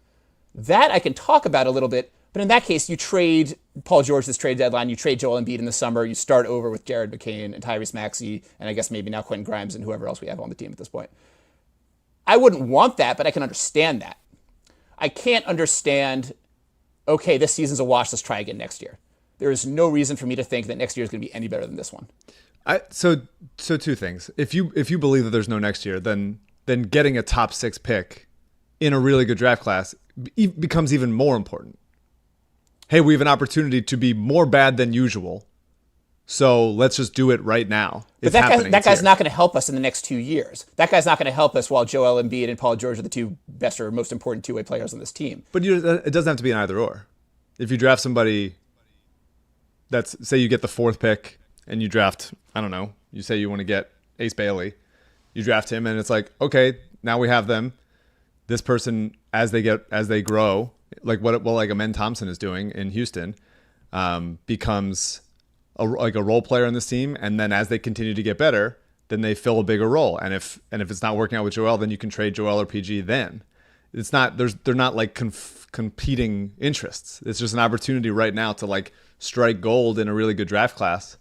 that I can talk about a little bit. But in that case, you trade Paul George this trade deadline, you trade Joel Embiid in the summer, you start over with Jared McCain and Tyrese Maxey, and I guess maybe now Quentin Grimes and whoever else we have on the team at this point. I wouldn't want that, but I can understand that. I can't understand, okay, this season's a wash, let's try again next year. There is no reason for me to think that next year is going to be any better than this one. So two things. If you believe that there's no next year, then getting a top 6 pick in a really good draft class becomes even more important. Hey, we have an opportunity to be more bad than usual, so let's just do it right now. But that guy's not going to help us in the next 2 years. That guy's not going to help us while Joel Embiid and Paul George are the two best or most important two-way players on this team. But it doesn't have to be an either or. If you draft somebody say you get the 4th pick and you draft, I don't know, you say you want to get Ace Bailey, You draft him, and it's like, okay, now we have them. This person, as they grow, like what like Amen Thompson is doing in Houston, becomes a role player in this team, and then as they continue to get better, then they fill a bigger role. And if it's not working out with Joel, then you can trade Joel or PG. Then it's not they're not like competing interests. It's just an opportunity right now to like strike gold in a really good draft class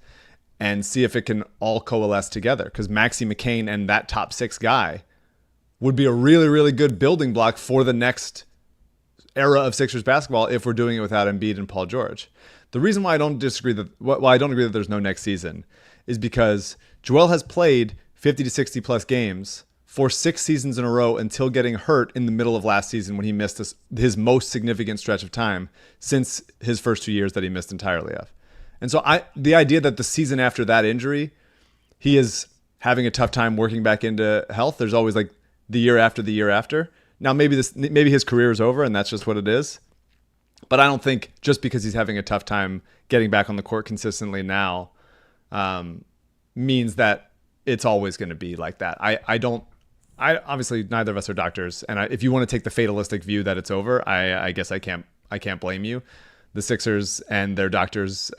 and see if it can all coalesce together. Because Maxey, McCain, and that top 6 guy would be a really, really good building block for the next era of Sixers basketball if we're doing it without Embiid and Paul George. The reason why I don't agree that there's no next season is because Joel has played 50 to 60 plus games for 6 seasons in a row until getting hurt in the middle of last season when he missed his most significant stretch of time since his first 2 years that he missed entirely of. And so the idea that the season after that injury, he is having a tough time working back into health. There's always like the year after the year after. Now maybe his career is over and that's just what it is. But I don't think just because he's having a tough time getting back on the court consistently now means that it's always going to be like that. I obviously neither of us are doctors, and if you want to take the fatalistic view that it's over, I guess I can't blame you. The Sixers and their doctors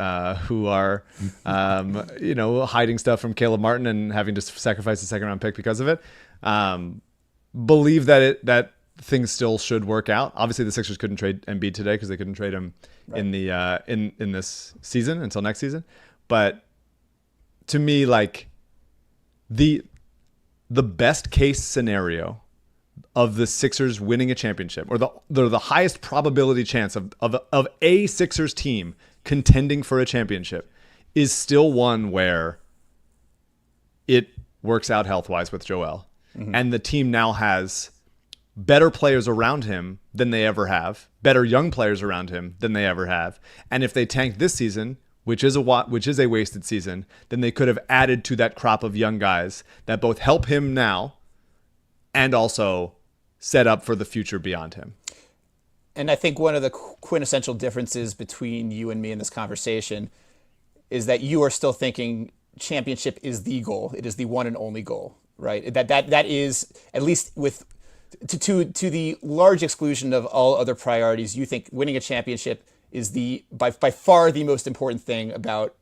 who are hiding stuff from Caleb Martin and having to sacrifice a second round pick because of it, believe that things still should work out. Obviously, the Sixers couldn't trade Embiid today because they couldn't trade him in the in this season until next season. But to me, like the best case scenario of the Sixers winning a championship, or the highest probability chance of a Sixers team contending for a championship, is still one where it works out health-wise with Joel. Mm-hmm. And the team now has better players around him than they ever have, better young players around him than they ever have. And if they tank this season, which is a wasted season, then they could have added to that crop of young guys that both help him now and also set up for the future beyond him. And I think one of the quintessential differences between you and me in this conversation is that you are still thinking championship is the goal. It is the one and only goal, right? That is, at least to the large exclusion of all other priorities, you think winning a championship is by far the most important thing about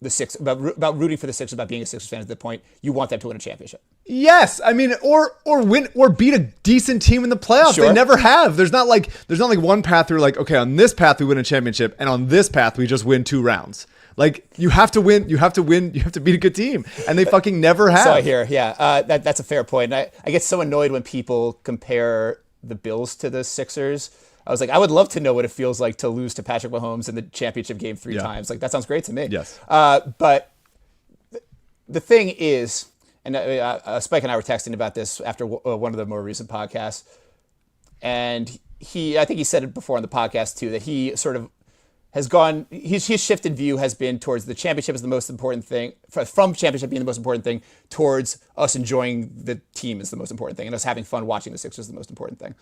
the Sixers, about rooting for the Sixers, about being a Sixers fan at the point. You want them to win a championship. Yes, I mean, or win or beat a decent team in the playoffs. Sure. They never have. There's not like one path where like, okay, on this path we win a championship, and on this path we just win 2 rounds. Like you have to win. You have to beat a good team, and they fucking never have. So I hear, yeah, that's a fair point. And I get so annoyed when people compare the Bills to the Sixers. I was like, I would love to know what it feels like to lose to Patrick Mahomes in the championship game 3 times. Like, that sounds great to me. Yes. But the thing is, and Spike and I were texting about this after one of the more recent podcasts, and I think he said it before on the podcast too, that he sort of has gone, his shifted view has been towards the championship is the most important thing, from championship being the most important thing, towards us enjoying the team is the most important thing, and us having fun watching the Sixers is the most important thing.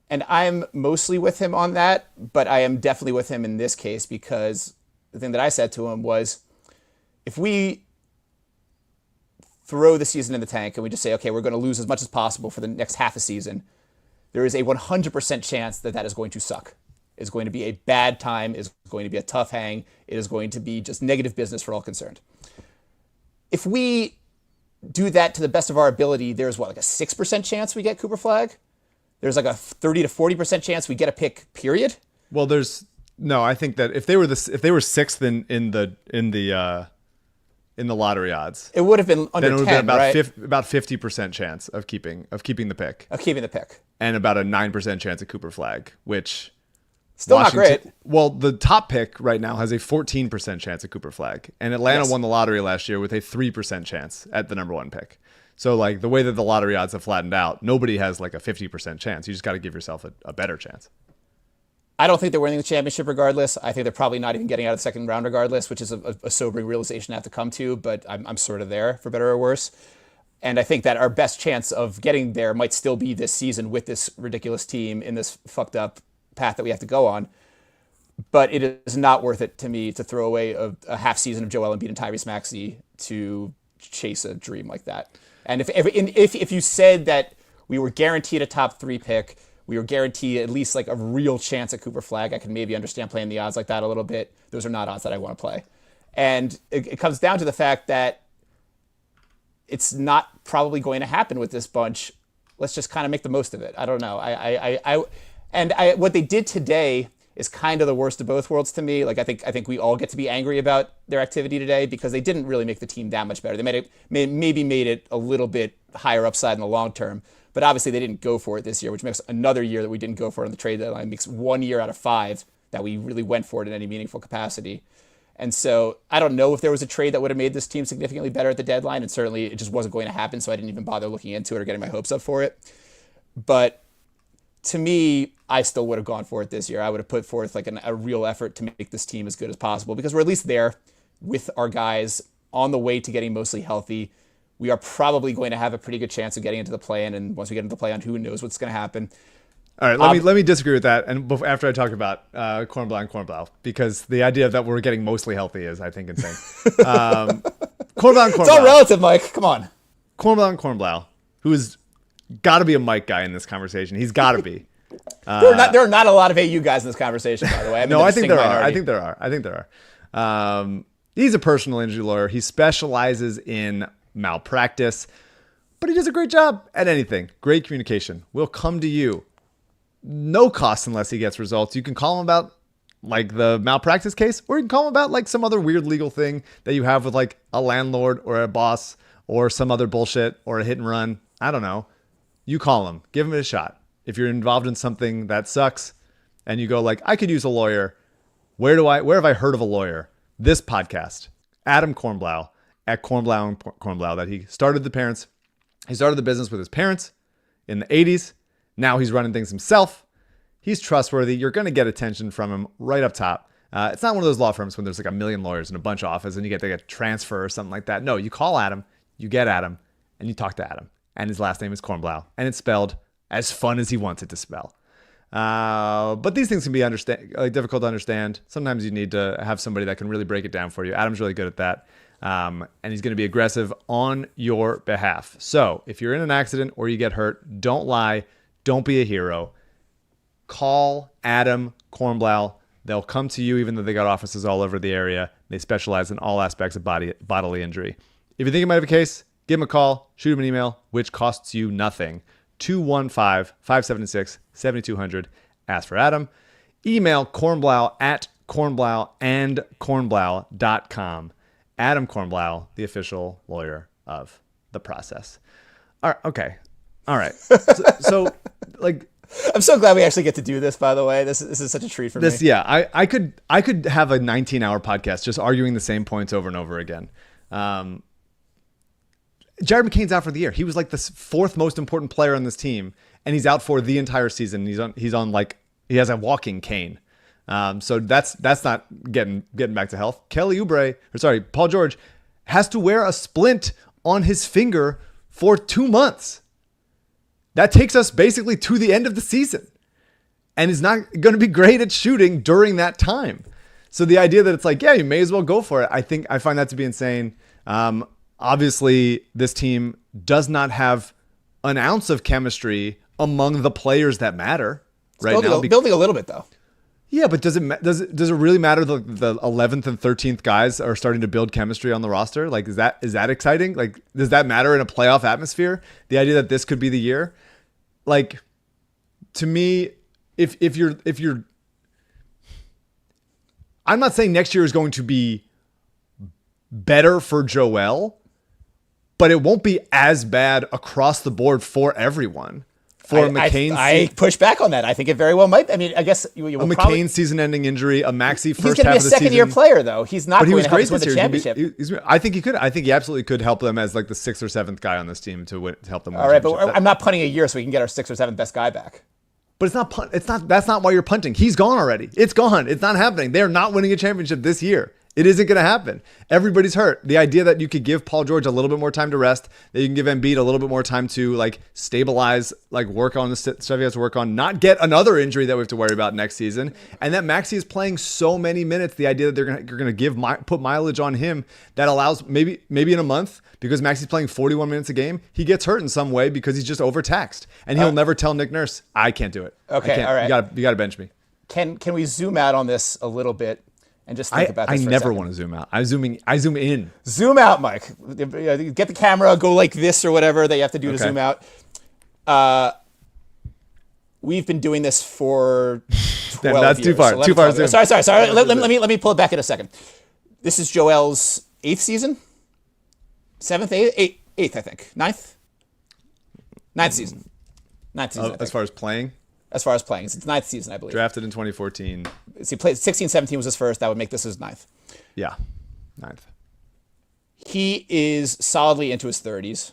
And I'm mostly with him on that, but I am definitely with him in this case because the thing that I said to him was, if we throw the season in the tank and we just say, okay, we're going to lose as much as possible for the next half a season, there is a 100% chance that is going to suck. It's going to be a bad time. It's going to be a tough hang. It is going to be just negative business for all concerned. If we do that to the best of our ability, there's like a 6% chance we get Cooper Flag? There's like a 30 to 40% chance we get a pick, period. Well, I think that if they were 6th in the lottery odds, it would have been under 10, then it would have been right? about 50% chance of keeping the pick. Of keeping the pick. And about a 9% chance of Cooper Flag, which still not great. Well, the top pick right now has a 14% chance of Cooper Flag, and Atlanta won the lottery last year with a 3% chance at the number 1 pick. So like the way that the lottery odds have flattened out, nobody has like a 50% chance. You just got to give yourself a better chance. I don't think they're winning the championship regardless. I think they're probably not even getting out of the second round regardless, which is a sobering realization I have to come to, but I'm sort of there for better or worse. And I think that our best chance of getting there might still be this season with this ridiculous team in this fucked up path that we have to go on. But it is not worth it to me to throw away a half season of Joel Embiid and Tyrese Maxey to chase a dream like that. And if you said that we were guaranteed a top 3 pick, we were guaranteed at least like a real chance at Cooper Flag, I can maybe understand playing the odds like that a little bit. Those are not odds that I want to play. And it comes down to the fact that it's not probably going to happen with this bunch. Let's just kind of make the most of it. I don't know. What they did today is kind of the worst of both worlds to me. Like I think we all get to be angry about their activity today because they didn't really make the team that much better. They maybe made it a little bit higher upside in the long term, but obviously they didn't go for it this year, which makes another year that we didn't go for it on the trade deadline. It makes 1 year out of 5 that we really went for it in any meaningful capacity. And so I don't know if there was a trade that would have made this team significantly better at the deadline, and certainly it just wasn't going to happen, so I didn't even bother looking into it or getting my hopes up for it. But to me, I still would have gone for it this year. I would have put forth like a real effort to make this team as good as possible because we're at least there with our guys on the way to getting mostly healthy. We are probably going to have a pretty good chance of getting into the play-in, and once we get into the play-in, who knows what's going to happen. All right, let me disagree with that, and after I talk about Kornblau and Kornblau, because the idea that we're getting mostly healthy is, I think, insane. Kornblau and Kornblau. It's all relative, Mike. Come on. Kornblau and Kornblau, who has got to be a Mike guy in this conversation. He's got to be. There are not a lot of AU guys in this conversation, by the way. No, I think there are. I think there are. He's a personal injury lawyer. He specializes in malpractice, but he does a great job at anything. Great communication. We'll come to you. No cost unless he gets results. You can call him about like the malpractice case, or you can call him about like some other weird legal thing that you have with like a landlord or a boss or some other bullshit or a hit and run. I don't know. You call him, give him a shot. If you're involved in something that sucks and you go like, I could use a lawyer. Where have I heard of a lawyer? This podcast, Adam Kornblau at Kornblau and Kornblau, that he started the business with his parents in the 80s. Now he's running things himself. He's trustworthy. You're going to get attention from him right up top. It's not one of those law firms when there's like a million lawyers in a bunch of office and you get like a transfer or something like that. No, you call Adam, you get Adam, and you talk to Adam. And his last name is Kornblau. And it's spelled as fun as he wants it to spell. But these things can be difficult to understand. Sometimes you need to have somebody that can really break it down for you. Adam's really good at that. And he's going to be aggressive on your behalf. So if you're in an accident or you get hurt, don't lie. Don't be a hero. Call Adam Kornblau. They'll come to you even though they got offices all over the area. They specialize in all aspects of bodily injury. If you think you might have a case, give him a call, shoot him an email, which costs you nothing. 215-576-7200. Ask for Adam. Email Kornblau at kornblau.com. Adam Kornblau, the official lawyer of the process. All right, okay. All right. So like, I'm so glad we actually get to do this, by the way. This is such a treat for me. Yeah, I could have a 19-hour podcast just arguing the same points over and over again. Jared McCain's out for the year. He was like the 4th most important player on this team, and he's out for the entire season. He's on like, he has a walking cane. So that's not getting back to health. Paul George has to wear a splint on his finger for 2 months. That takes us basically to the end of the season, and is not going to be great at shooting during that time. So the idea that it's like, yeah, you may as well go for it. I find that to be insane. Obviously, this team does not have an ounce of chemistry among the players that matter right now. Building a little bit though. Yeah, but does it really matter the 11th and 13th guys are starting to build chemistry on the roster? Like, is that exciting? Like, does that matter in a playoff atmosphere? The idea that this could be the year, like, to me, if you're, I'm not saying next year is going to be better for Joel, but it won't be as bad across the board for everyone. For McCain, I push back on that. I think it very well might. I mean, I guess you will McCain season-ending injury, a Maxey first half of the season. He's going to be a second-year player, though. He's not going to help us win the championship. I think he could. I think he absolutely could help them as like the 6th or 7th guy on this team to help them win. All right, but I'm not punting a year so we can get our 6th or 7th best guy back. But that's not why you're punting. He's gone already. It's gone. It's not happening. They're not winning a championship this year. It isn't going to happen. Everybody's hurt. The idea that you could give Paul George a little bit more time to rest, that you can give Embiid a little bit more time to like stabilize, like work on the stuff he has to work on, not get another injury that we have to worry about next season, and that Maxey is playing so many minutes. The idea that you're going to put mileage on him that allows maybe in a month, because Maxey's playing 41 minutes a game, he gets hurt in some way because he's just overtaxed, and he'll never tell Nick Nurse, I can't do it. Okay, all right. You got to bench me. Can we zoom out on this a little bit and just think about this I for a never second? want to zoom out. I zoom in. Zoom out, Mike. Get the camera, go like this or whatever that you have to do to zoom out. We've been doing this for 12 That's years. too far. Too far zoom. Sorry. Let me pull it back in a second. This is Joel's 8th season? 7th, 8th, I think. 9th? 9th season. 9th season, I think. As far as playing? As far as playing. It's 9th season, I believe. Drafted in 2014. So he played 16-17 was his first. That would make this his 9th. Yeah, 9th. He is solidly into his 30s.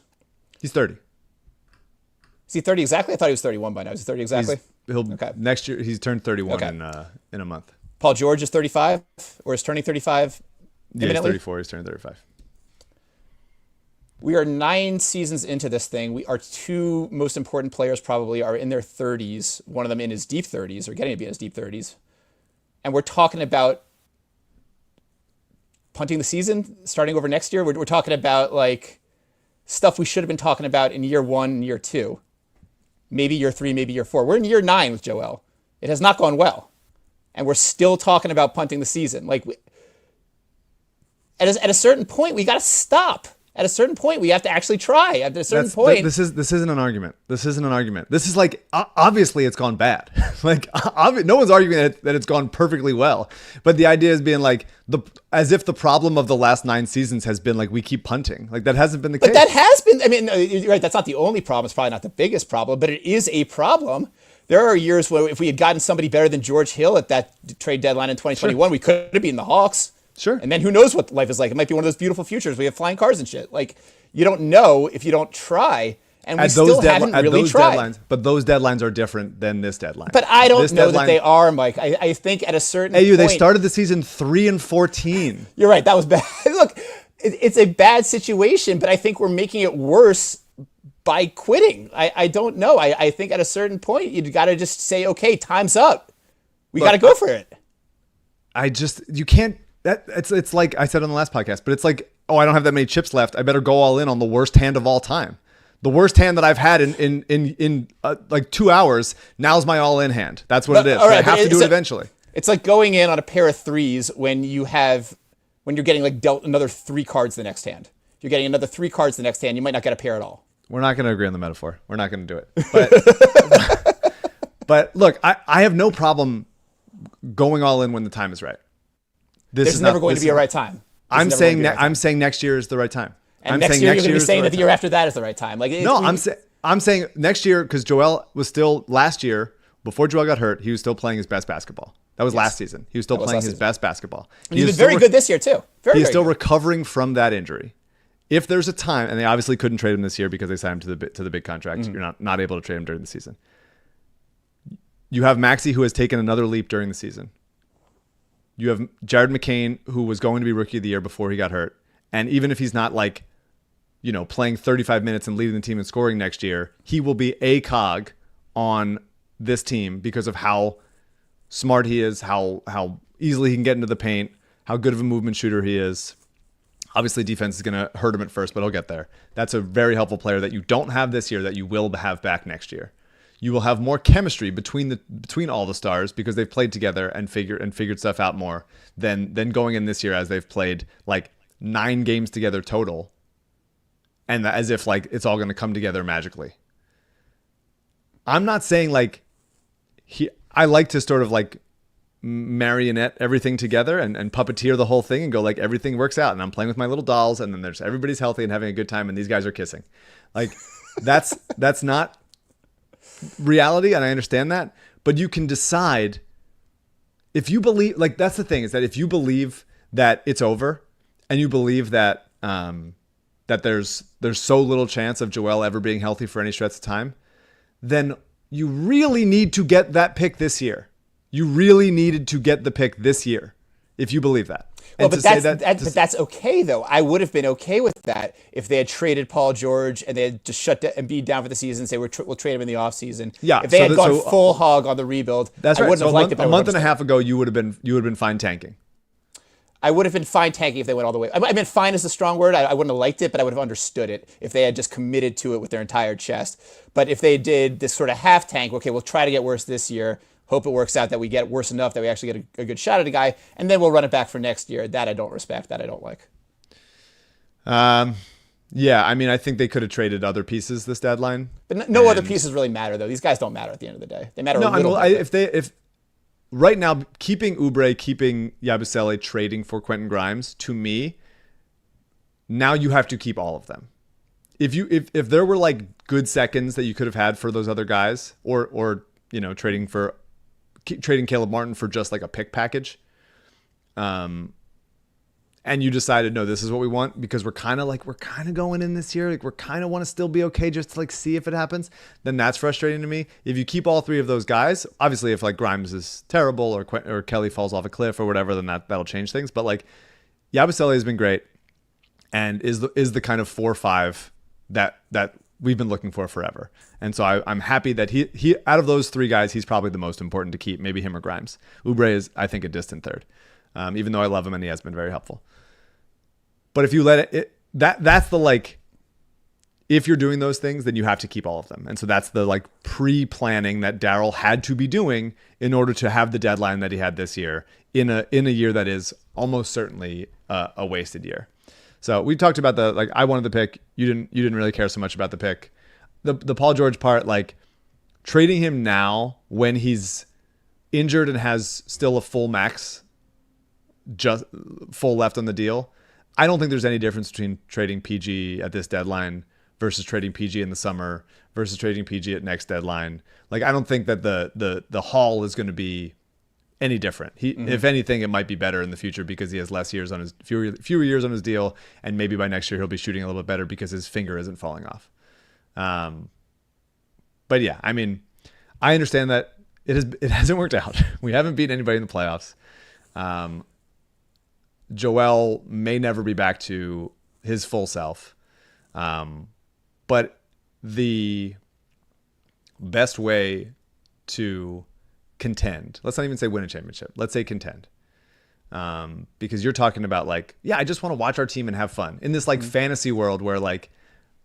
He's 30. Is he 30 exactly? I thought he was 31 by now. Is he 30 exactly? Next year he's turned 31 Okay. in a month. Paul George is 35 or is turning 35 Yeah, he's imminently? 34. He's turning 35. We are 9 seasons into this thing. Our 2 most important players probably are in their 30s. One of them in his deep 30s or getting to be in his deep 30s. And we're talking about punting the season starting over next year. We're talking about like stuff we should have been talking about in year 1 and year 2. Maybe year 3, maybe year 4. We're in year 9 with Joel. It has not gone well. And we're still talking about punting the season. Like at a certain point, we got to stop. At a certain point, we have to actually try. At a certain point, this isn't an argument. This isn't an argument. This is like obviously it's gone bad. Like no one's arguing that it's gone perfectly well. But the idea is being like as if the problem of the last 9 seasons has been like we keep punting. Like that hasn't been the case. But that has been. I mean, you're right. That's not the only problem. It's probably not the biggest problem, but it is a problem. There are years where if we had gotten somebody better than George Hill at that trade deadline in 2021, we could have beaten the Hawks. Sure. And then who knows what life is like? It might be one of those beautiful futures. We have flying cars and shit. Like you don't know if you don't try. And we still haven't really tried. But those deadlines are different than this deadline. But I don't know that they are, Mike. I think at a certain point... They started the season 3-14. You're right. That was bad. Look, it's a bad situation, but I think we're making it worse by quitting. I don't know. I think at a certain point, you got to just say, okay, time's up. We got to go for it. You can't... It's like I said on the last podcast, but it's like, oh, I don't have that many chips left. I better go all in on the worst hand of all time. The worst hand that I've had in like 2 hours. Now's my all in hand. That's what it is. Right, I have to do it eventually. It's like going in on a pair of 3s when you're getting like dealt another 3 cards the next hand. If you're getting another 3 cards the next hand, you might not get a pair at all. We're not going to agree on the metaphor. We're not going to do it. But look, I have no problem going all in when the time is right. There's never going to be a right time. I'm saying next year is the right time. And next year you're going to be saying that the year after that is the right time. I'm saying next year because Joel was still last year before Joel got hurt. He was still playing his best basketball. That was last season. He was still playing his best basketball. He's been very good this year too. He's still recovering from that injury. If there's a time, and they obviously couldn't trade him this year because they signed him to the big contract. Mm-hmm. You're not able to trade him during the season. You have Maxey, who has taken another leap during the season. You have Jared McCain, who was going to be rookie of the year before he got hurt. And even if he's not like, playing 35 minutes and leading the team in scoring next year, he will be a cog on this team because of how smart he is, how easily he can get into the paint, how good of a movement shooter he is. Obviously, defense is going to hurt him at first, but he'll get there. That's a very helpful player that you don't have this year that you will have back next year. You will have more chemistry between all the stars because they've played together and figured stuff out more than going in this year as they've played like 9 games together total, and as if like it's all going to come together magically. I'm not saying like I like to sort of like marionette everything together and puppeteer the whole thing and go like everything works out and I'm playing with my little dolls and then there's everybody's healthy and having a good time and these guys are kissing. Like that's not reality, and I understand that, but you can decide if you believe, like that's the thing, is that if you believe that it's over and you believe that that there's so little chance of Joel ever being healthy for any stretch of time, then you really need to get that pick this year. You really needed to get the pick this year. If you believe that. Well, And but to say but that's okay though. I would have been okay with that if they had traded Paul George and they had just shut Embiid down for the season. Say we'll trade him in the offseason. Yeah, if they so had the- gone so- full hog on the rebuild, That's I right. wouldn't So have liked it. But a I would month and a understand. half ago, you would have been fine tanking. I would have been fine tanking if they went all the way. I mean, fine is a strong word. I wouldn't have liked it, but I would have understood it if they had just committed to it with their entire chest. But if they did this sort of half tank, okay, we'll try to get worse this year. Hope it works out that we get worse enough that we actually get a good shot at a guy, and then we'll run it back for next year. That I don't respect. That I don't like. Yeah, I mean, I think they could have traded other pieces this deadline. But no other pieces really matter, though. These guys don't matter at the end of the day. They matter No, a I mean, little bit. if right now keeping Oubre, keeping Yabusele, trading for Quentin Grimes, to me, now you have to keep all of them. If there were like good seconds that you could have had for those other guys, or trading Caleb Martin for just like a pick package, and you decided, no, this is what we want because we're kind of going in this year, like we're kind of want to still be okay just to like see if it happens, then that's frustrating to me. If you keep all three of those guys, obviously if like Grimes is terrible or Kelly falls off a cliff or whatever, then that'll change things. But like Yabusele has been great and is the kind of 4-5 that we've been looking for forever. And so I'm happy that he out of those three guys, he's probably the most important to keep, maybe him or Grimes. Oubre is, I think, a distant third, even though I love him and he has been very helpful. But if you let that's the like, if you're doing those things, then you have to keep all of them. And so that's the like pre-planning that Daryl had to be doing in order to have the deadline that he had this year in a year that is almost certainly a wasted year. So we talked about I wanted the pick. You didn't really care so much about the pick. The Paul George part, like trading him now when he's injured and has still a full max, just full left on the deal. I don't think there's any difference between trading PG at this deadline versus trading PG in the summer versus trading PG at next deadline. Like, I don't think that the haul is going to be any different. If anything, it might be better in the future because he has less years on his fewer years on his deal, and maybe by next year he'll be shooting a little bit better because his finger isn't falling off. But yeah, I mean, I understand that it hasn't worked out. We haven't beaten anybody in the playoffs. Joel may never be back to his full self. But the best way to contend, let's not even say win a championship, let's say contend. Because you're talking about like, yeah, I just want to watch our team and have fun in this like fantasy world where like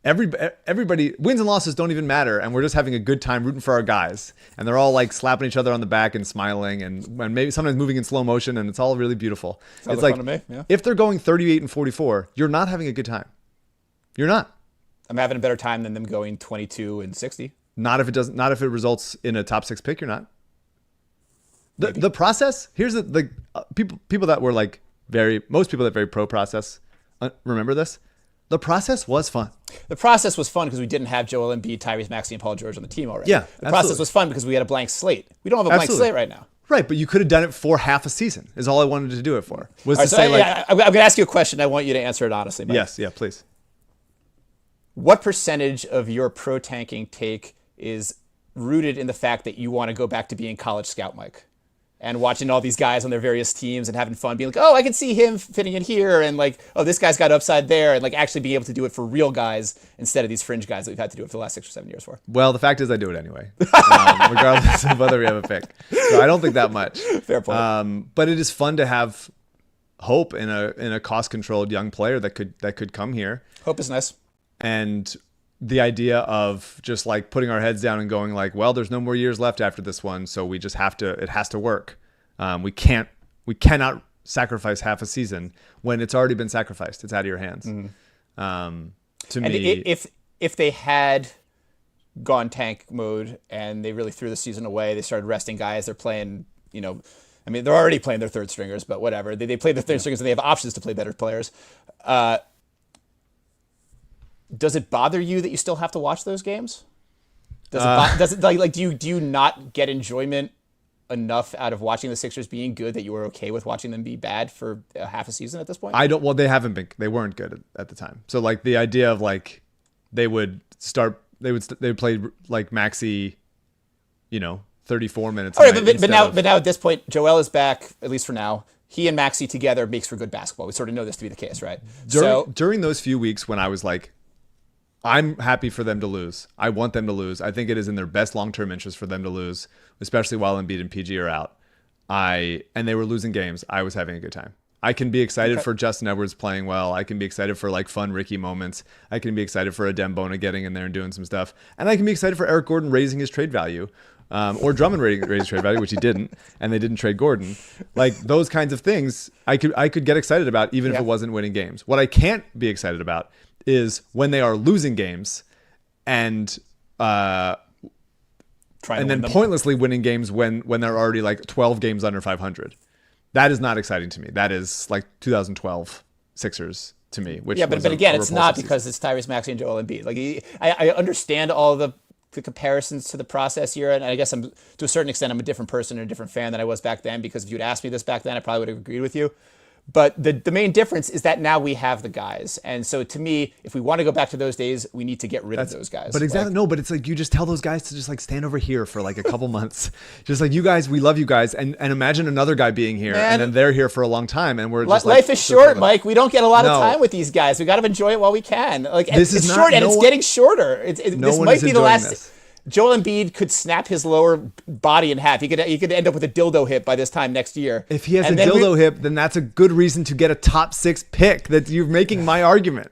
everybody wins and losses don't even matter, and we're just having a good time rooting for our guys, and they're all like slapping each other on the back and smiling and maybe sometimes moving in slow motion, and it's all really beautiful. Sounds it's like like fun to me, yeah. If they're going 38-44, you're not having a good time. You're not. I'm having a better time than them going 22-60. Not if it results in a top 6 pick. You're not. The process. Here's the people that were like most people that very pro process remember this. The process was fun. The process was fun because we didn't have Joel Embiid, Tyrese Maxey, and Paul George on the team already. Yeah, the absolutely. process was fun because we had a blank slate. We don't have a blank Absolutely. slate right now. Right, but you could have done it for half a season. Is all I wanted to do it for. Was All to right, so say like, I'm going to ask you a question. I want you to answer it honestly, Mike. yes, yeah, please. What percentage of your pro tanking take is rooted in the fact that you want to go back to being college scout, Mike? And watching all these guys on their various teams and having fun, being like, oh, I can see him fitting in here, and like, oh, this guy's got upside there, and like actually being able to do it for real guys instead of these fringe guys that we've had to do it for the last 6 or 7 years for. Well, the fact is I do it anyway, regardless of whether we have a pick. So I don't think that much. Fair point. But it is fun to have hope in a cost-controlled young player that could come here. Hope is nice. And the idea of just like putting our heads down and going like, well, there's no more years left after this one, so we just it has to work. We cannot sacrifice half a season when it's already been sacrificed. It's out of your hands. To me, if they had gone tank mode and they really threw the season away, they started resting guys. They're playing, I mean, they're already playing their third stringers, but whatever. They play their third stringers and they have options to play better players. Does it bother you that you still have to watch those games? Does it like do you not get enjoyment enough out of watching the Sixers being good that you were okay with watching them be bad for half a season at this point? Well, they haven't been. They weren't good at the time. So like the idea of like they would play like Maxey, 34 minutes. All right, but now at this point, Joel is back at least for now. he and Maxey together makes for good basketball. We sort of know this to be the case, right? During those few weeks when I was like, I'm happy for them to lose. I want them to lose. I think it is in their best long-term interest for them to lose, especially while Embiid and PG are out. And they were losing games. I was having a good time. I can be excited for Justin Edwards playing well. I can be excited for like fun Ricky moments. I can be excited for Adem Bona getting in there and doing some stuff. And I can be excited for Eric Gordon raising his trade value. Or Drummond raising his trade value, which he didn't, and they didn't trade Gordon. Like those kinds of things, I could get excited about even if it wasn't winning games. What I can't be excited about is when they are losing games and then pointlessly winning games when they're already like 12 games under 500. That is not exciting to me. That is like 2012 Sixers to me. Which but again, it's not because it's Tyrese Maxey and Joel Embiid. Like I understand all the comparisons to the process here, and I guess to a certain extent I'm a different person and a different fan than I was back then, because if you'd asked me this back then I probably would have agreed with you. But the main difference is that now we have the guys, and so to me, if we want to go back to those days, we need to get rid of those guys. But exactly, but it's like you just tell those guys to just like stand over here for like a couple months, just like, you guys, we love you guys, and imagine another guy being here, and then they're here for a long time, and we're just life is short, Mike. We don't get a lot of time with these guys. We got to enjoy it while we can. Like this is short, and it's getting shorter. This might be the last. Joel Embiid could snap his lower body in half. He could end up with a dildo hip by this time next year. If he has a dildo hip, then that's a good reason to get a top 6 pick. That you're making my argument.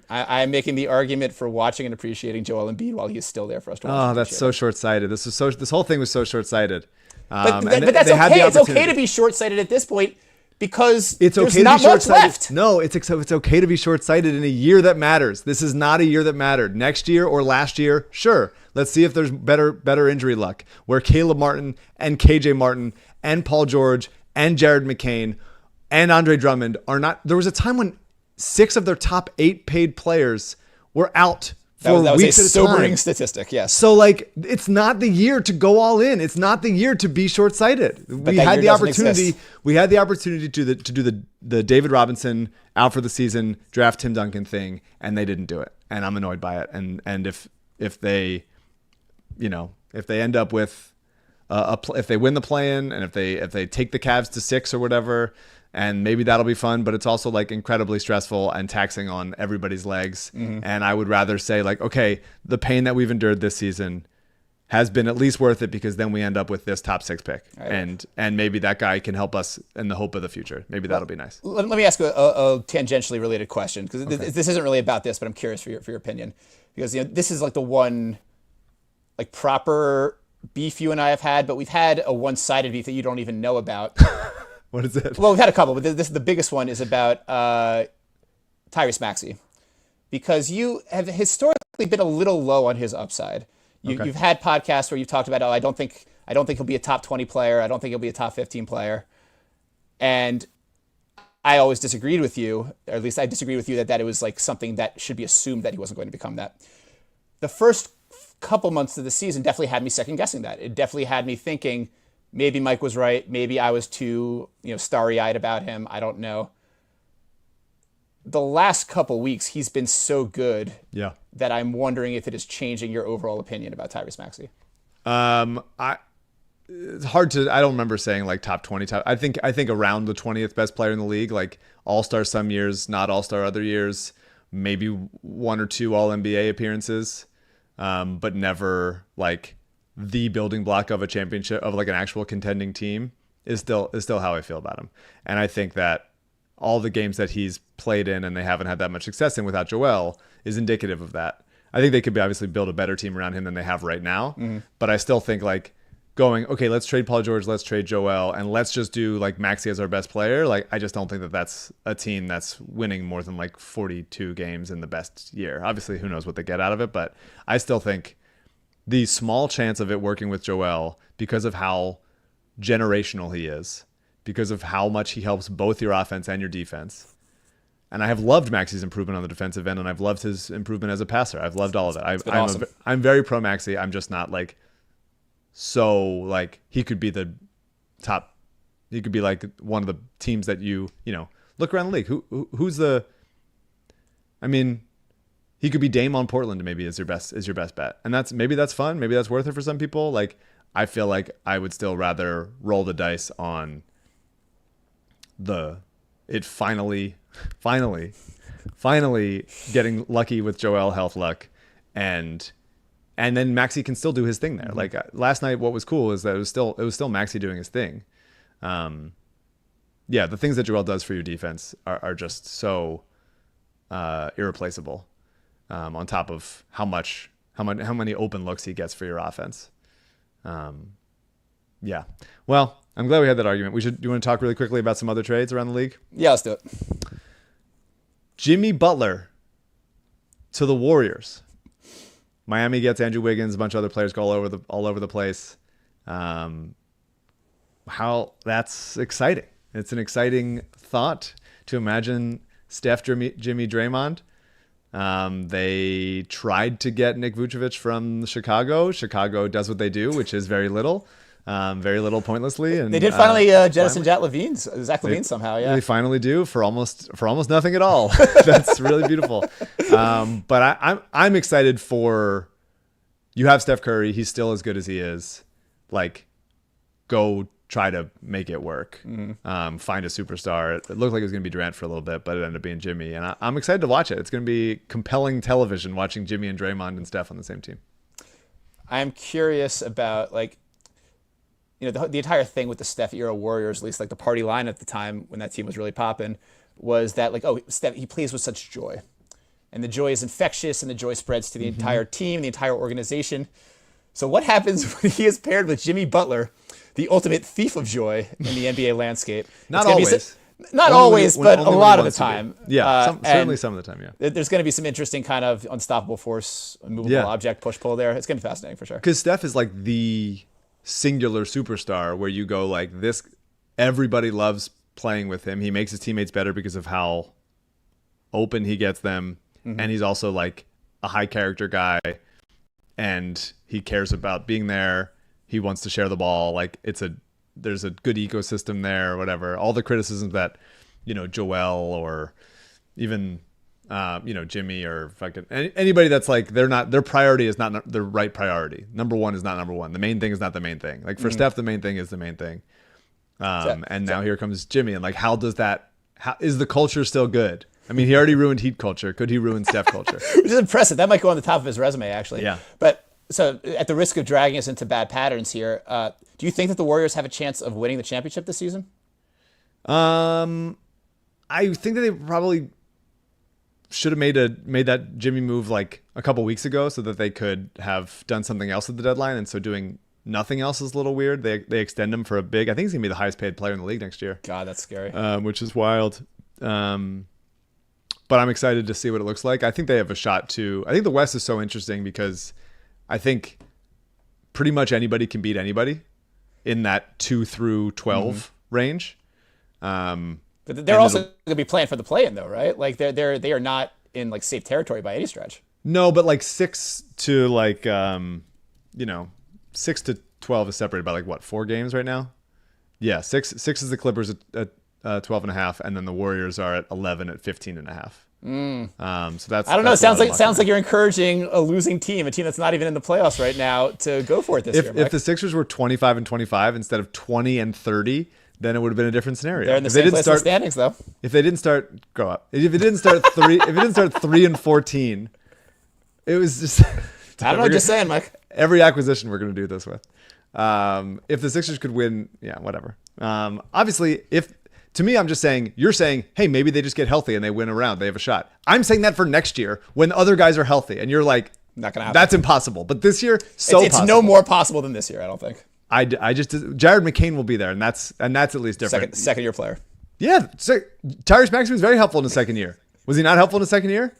I'm making the argument for watching and appreciating Joel Embiid while he is still there for us to watch. Oh, that's so short-sighted. This whole thing was so short-sighted. But that's okay. It's okay to be short-sighted at this point, because it's okay there's not much left. No, it's okay to be short-sighted in a year that matters. This is not a year that mattered. Next year or last year, sure. Let's see if there's better injury luck, where Caleb Martin and KJ Martin and Paul George and Jared McCain and Andre Drummond are not. There was a time when 6 of their top 8 paid players were out for that was weeks a at a sobering time. statistic, yes. So like, it's not the year to go all in. It's not the year to be short-sighted. We had the opportunity. We had the opportunity to do the David Robinson out for the season draft Tim Duncan thing, and they didn't do it. And I'm annoyed by it. And if they, if they end up with if they win the play-in, and if they take the Cavs to 6 or whatever, and maybe that'll be fun, but it's also like incredibly stressful and taxing on everybody's legs. Mm-hmm. And I would rather say like, okay, the pain that we've endured this season has been at least worth it, because then we end up with this top 6 pick, right. and maybe that guy can help us in the hope of the future. Maybe that'll be nice. Let me ask a tangentially related question, because this isn't really about this, but I'm curious for your opinion, because this is like the one like proper beef you and I have had, but we've had a one-sided beef that you don't even know about. What is it? Well, we've had a couple, but this the biggest one is about Tyrese Maxey, because you have historically been a little low on his upside. You've had podcasts where you've talked about, I don't think he'll be a top 20 player. I don't think he'll be a top 15 player. And I always disagreed with you, or at least I disagreed with you that it was like something that should be assumed that he wasn't going to become that. The first couple months of the season definitely had me second guessing that. It definitely had me thinking maybe Mike was right. Maybe I was too, starry-eyed about him. I don't know. The last couple weeks, he's been so good that I'm wondering if it is changing your overall opinion about Tyrese Maxey. It's hard to. I don't remember saying like top 20. I think around the 20th best player in the league. Like all-star some years, not all-star other years. Maybe 1 or 2 All-NBA appearances, but never like the building block of a championship, of like an actual contending team, is still how I feel about him. And I think that all the games that he's played in and they haven't had that much success in without Joel is indicative of that. I think they could obviously build a better team around him than they have right now. Mm-hmm. But I still think like going, okay, let's trade Paul George, let's trade Joel, and let's just do like Maxey as our best player. Like, I just don't think that that's a team that's winning more than like 42 games in the best year. Obviously, who knows what they get out of it, but I still think the small chance of it working with Joel, because of how generational he is, because of how much he helps both your offense and your defense. And I have loved Maxey's improvement on the defensive end, and I've loved his improvement as a passer. I've loved all of it. Awesome. I'm very pro Maxey. I'm just not like, so like he could be the top. He could be like one of the teams that you look around the league. Who's the? I mean, he could be Dame on Portland. Maybe is your best bet, and that's fun. Maybe that's worth it for some people. Like, I feel like I would still rather roll the dice on it finally getting lucky with Joel health luck, and then Maxey can still do his thing there. Like last night, what was cool is that it was still Maxey doing his thing. Yeah, the things that Joel does for your defense are just so irreplaceable. On top of how many open looks he gets for your offense. Yeah. Well, I'm glad we had that argument. Do you want to talk really quickly about some other trades around the league? Yeah, let's do it. Jimmy Butler to the Warriors. Miami gets Andrew Wiggins, a bunch of other players go all over the place. How that's exciting. It's an exciting thought to imagine Steph, Jimmy, Draymond. They tried to get Nick Vucevic from Chicago. Chicago does what they do, which is very little pointlessly. And They did finally jettison Zach LaVine somehow. Yeah, they finally do for almost nothing at all. That's really beautiful. But I'm excited for. You have Steph Curry. He's still as good as he is. Like, go try to make it work. Find a superstar. It looked like it was going to be Durant for a little bit, but it ended up being Jimmy. And I'm excited to watch it. It's going to be compelling television watching Jimmy and Draymond and Steph on the same team. I'm curious about, like, you know, the entire thing with the Steph era Warriors, at least like the party line at the time when that team was really popping, was that like, oh, Steph, he plays with such joy. And the joy is infectious, and the joy spreads to the entire team, the entire organization. So what happens when he is paired with Jimmy Butler, the ultimate thief of joy in the NBA landscape? Not always. Not always, but a lot of the time. Yeah, certainly some of the time, yeah. There's going to be some interesting kind of unstoppable force, unmovable object, push-pull there. It's going to be fascinating for sure. Because Steph is like the singular superstar where you go like this, everybody loves playing with him. He makes his teammates better because of how open he gets them. And he's also like a high character guy, and he cares about being there. He wants to share the ball. Like there's a good ecosystem there or whatever. All the criticisms that, you know, Joel or even, you know, Jimmy or fucking anybody that's like, their priority is not the right priority. Number one is not number one. The main thing is not the main thing. Like for Steph, the main thing is the main thing. And now here comes Jimmy. And like, how is the culture still good? I mean, he already ruined Heat culture. Could he ruin Steph culture? Which is impressive. That might go on the top of his resume, actually. Yeah. But so at the risk of dragging us into bad patterns here, do you think that the Warriors have a chance of winning the championship this season? I think that they probably should have made that Jimmy move like a couple weeks ago so that they could have done something else at the deadline. And so doing nothing else is a little weird. They extend him for a big, I think he's going to be the highest paid player in the league next year. God, that's scary. Which is wild. But I'm excited to see what it looks like. I think they have a shot to. I think the West is so interesting because I think pretty much anybody can beat anybody in that 2 through 12 range. But they're also going to be playing for the play-in, though, right? Like they are not in like safe territory by any stretch. No, but like 6 to like 6 to 12 is separated by like what, 4 games right now? Yeah, 6 is the Clippers at 12.5, and then the Warriors are at 11 at 15.5. So that's. I don't know. It sounds like you're encouraging a losing team, a team that's not even in the playoffs right now, to go for it this year. If the Sixers were 25 and 25 instead of 20 and 30, then it would have been a different scenario. They're in the same place in the standings, though. If they didn't start, grow up. If it didn't start 3 and 14, it was just. I don't know. Just saying, Mike. Every acquisition we're going to do this with. If the Sixers could win, yeah, whatever. Obviously, to me, I'm just saying, you're saying, hey, maybe they just get healthy and they win a round. They have a shot. I'm saying that for next year when the other guys are healthy. And you're like, not gonna happen. That's impossible. But this year, it's possible. No more possible than this year, I don't think. Jared McCain will be there, and that's at least different. Second year player. Yeah. Tyrese Maxey was very helpful in the second year. Was he not helpful in the second year?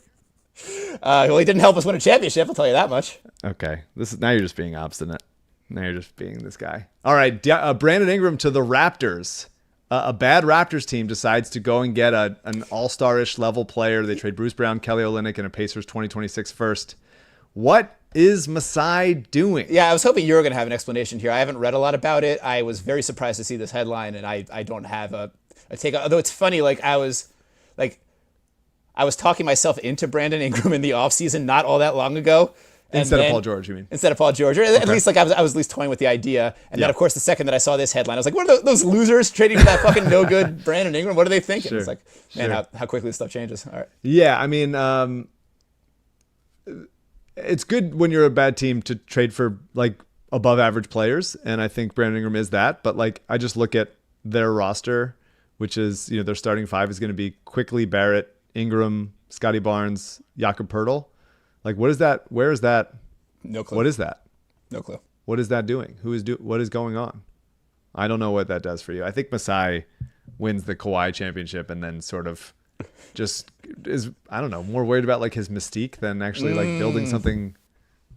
Well, he didn't help us win a championship, I'll tell you that much. Okay. Now you're just being obstinate. Now you're just being this guy. All right. Brandon Ingram to the Raptors. A bad Raptors team decides to go and get an all-star-ish level player. They trade Bruce Brown, Kelly Olynyk, and a Pacers 2026 first. What is Masai doing? Yeah, I was hoping you were going to have an explanation here. I haven't read a lot about it. I was very surprised to see this headline, and I don't have a take. Although it's funny, I was talking myself into Brandon Ingram in the offseason not all that long ago. And Instead of then- Paul George, you mean? Instead of Paul George. Or at least like I was at least toying with the idea. And then Yeah. of course the second that I saw this headline, I was like, what are those losers trading for that fucking no good Brandon Ingram? What are they thinking? Sure. It's like, man, Sure. how quickly this stuff changes. All right. Yeah, I mean, it's good when you're a bad team to trade for like above average players, and I think Brandon Ingram is that. But like, I just look at their roster, which is, you know, their starting five is going to be Quickly, Barrett, Ingram, Scotty Barnes, Jakob Pertl. Like, what is that? Where is that? No clue. What is that? No clue. What is that doing? What is going on? I don't know what that does for you. I think Masai wins the Kawhi championship and then sort of just is, I don't know, more worried about like his mystique than actually like building something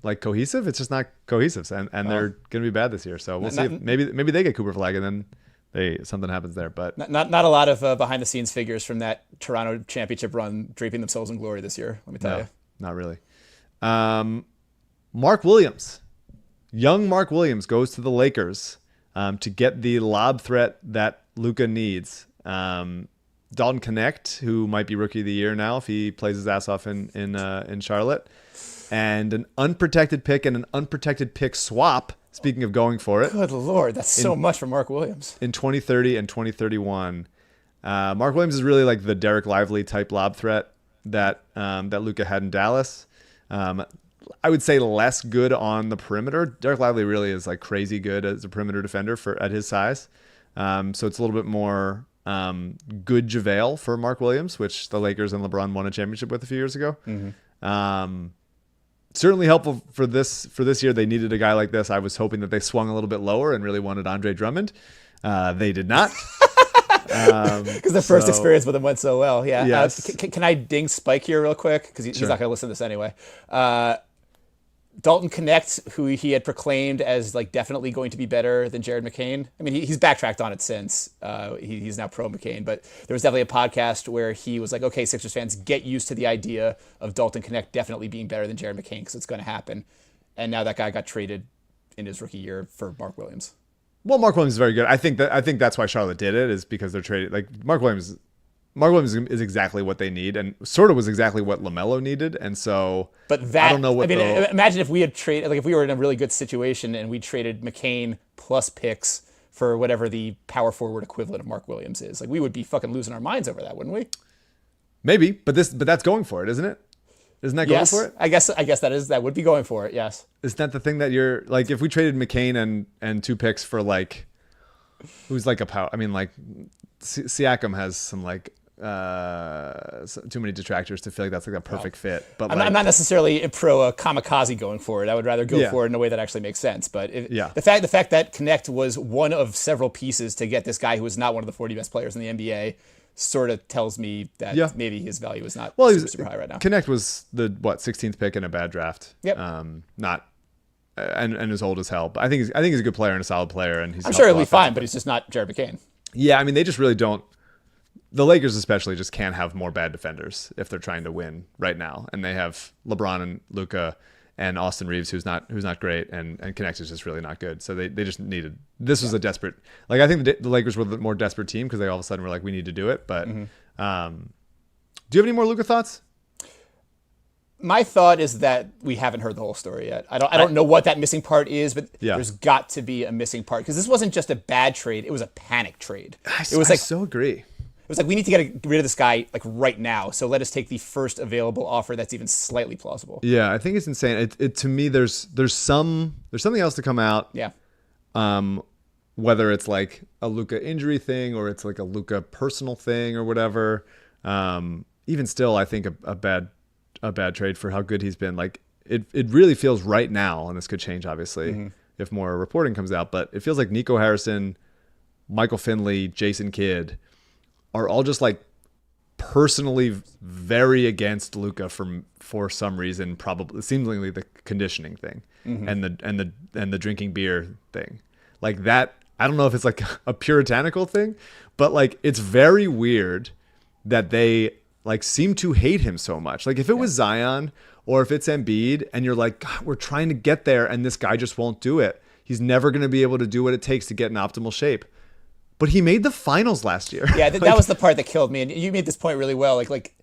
like cohesive. It's just not cohesive, and they're going to be bad this year. So we'll see. If maybe they get Cooper Flag and then something happens there. But Not a lot of behind the scenes figures from that Toronto championship run draping themselves in glory this year. Let me tell you. Not really. Mark Williams, young Mark Williams goes to the Lakers to get the lob threat that Luka needs. Dalton Connect, who might be rookie of the year now if he plays his ass off in Charlotte, and an unprotected pick and an unprotected pick swap. Speaking of going for it, Good Lord, that's so much for Mark Williams. in 2030 and 2031. Mark Williams is really like the Derek Lively type lob threat that Luka had in Dallas. I would say less good on the perimeter. Derek Lively really is like crazy good as a perimeter defender at his size. So it's a little bit more good JaVale for Mark Williams, which the Lakers and LeBron won a championship with a few years ago. Certainly helpful for this year. They needed a guy like this. I was hoping that they swung a little bit lower and really wanted Andre Drummond. They did not. Because the first experience with him went so well. Yeah. Yes. Can I ding Spike here real quick? Because he's Sure. not going to listen to this anyway. Dalton Connect, who he had proclaimed as like definitely going to be better than Jared McCain. I mean, he's backtracked on it since. He's now pro McCain, but there was definitely a podcast where he was like, okay, Sixers fans, get used to the idea of Dalton Connect definitely being better than Jared McCain because it's going to happen. And now that guy got traded in his rookie year for Mark Williams. Well, Mark Williams is very good. I think that's why Charlotte did it, is because they're trading. Like Mark Williams is exactly what they need, and sort of was exactly what LaMelo needed. And so, But that, I don't know what. imagine if we had traded, like if we were in a really good situation and we traded McCain plus picks for whatever the power forward equivalent of Mark Williams is. Like we would be fucking losing our minds over that, wouldn't we? Maybe, but that's going for it, isn't it? Isn't that going Yes, for it? I guess that would be going for it. Yes. Isn't that the thing that you're like? If we traded McCain and two picks for like, who's like a power? I mean, like Siakam has some like too many detractors to feel like that's like a perfect fit. But I'm not necessarily pro kamikaze going for it. I would rather go Yeah. for it in a way that actually makes sense. But Yeah. the fact that Connect was one of several pieces to get this guy who was not one of the 40 best players in the NBA sort of tells me that Yeah. maybe his value is not well, super high right now. Connect was the 16th pick in a bad draft. Yep. Not and is old as hell. But I think he's a good player and a solid player, and he's. I'm sure he'll be helpful fine, offensively. but he's just not Jared McCain. Yeah, I mean, they just really don't. The Lakers especially just can't have more bad defenders if they're trying to win right now, and they have LeBron and Luka and Austin Reeves, who's not great, and Connect is just really not good. So they just needed. This was a desperate. Like I think the Lakers were the more desperate team because they all of a sudden were like, we need to do it. But do you have any more Luka thoughts? My thought is that we haven't heard the whole story yet. I don't know what that missing part is, but Yeah. there's got to be a missing part because this wasn't just a bad trade; it was a panic trade. I It so agree. was like we need to get rid of this guy like right now. So let us take the first available offer that's even slightly plausible. Yeah, I think it's insane. It to me, there's something else to come out. Yeah. Whether it's like a Luka injury thing or it's like a Luka personal thing or whatever. Even still, I think a bad trade for how good he's been. Like it really feels right now, and this could change obviously if more reporting comes out. But it feels like Nico Harrison, Michael Finley, Jason Kidd are all just like personally very against Luka for some reason, probably seemingly the conditioning thing and the drinking beer thing. Like that, I don't know if it's like a puritanical thing, but like it's very weird that they like seem to hate him so much. Like if it was Zion or if it's Embiid and you're like, God, we're trying to get there and this guy just won't do it. He's never going to be able to do what it takes to get in optimal shape. But he made the finals last year. Yeah, that was the part that killed me. And you made this point really well. Like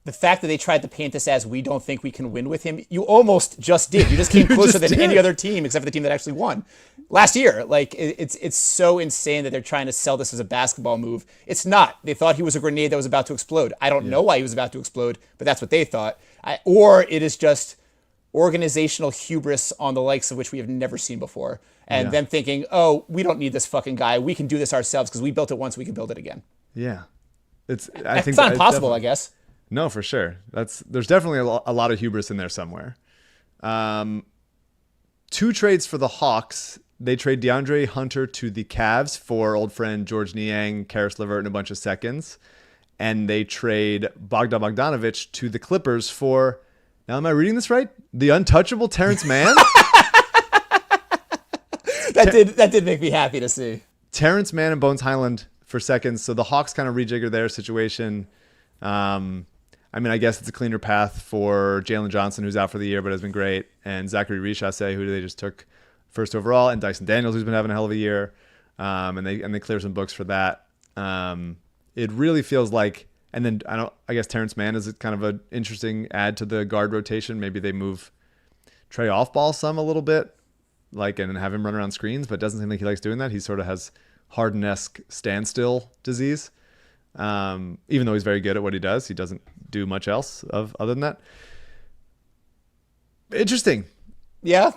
the fact that they tried to paint this as we don't think we can win with him, you almost just did. You just came closer than any other team except for the team that actually won last year. Like it's so insane that they're trying to sell this as a basketball move. It's not. They thought he was a grenade that was about to explode. I don't know why he was about to explode, but that's what they thought. Or it is just organizational hubris on the likes of which we have never seen before. And them thinking, oh, we don't need this fucking guy. We can do this ourselves because we built it once. We can build it again. Yeah. I think it's not impossible, I guess. No, for sure. There's definitely a lot of hubris in there somewhere. 2 trades for the Hawks. They trade DeAndre Hunter to the Cavs for old friend George Niang, Karis LeVert, and a bunch of seconds. And they trade Bogdan Bogdanovic to the Clippers for, now am I reading this right? The untouchable Terrence Mann? That did make me happy to see. Terrence Mann and Bones Highland for seconds. So the Hawks kind of rejigger their situation. I guess it's a cleaner path for Jalen Johnson, who's out for the year but has been great, and Zachary Richase, who they just took first overall, and Dyson Daniels, who's been having a hell of a year. And they clear some books for that. It really feels like, and then I guess Terrence Mann is kind of an interesting add to the guard rotation. Maybe they move Trey off ball some a little bit, and have him run around screens, but it doesn't seem like he likes doing that. He sort of has Harden-esque standstill disease. Even though he's very good at what he does, he doesn't do much else other than that. Interesting. Yeah,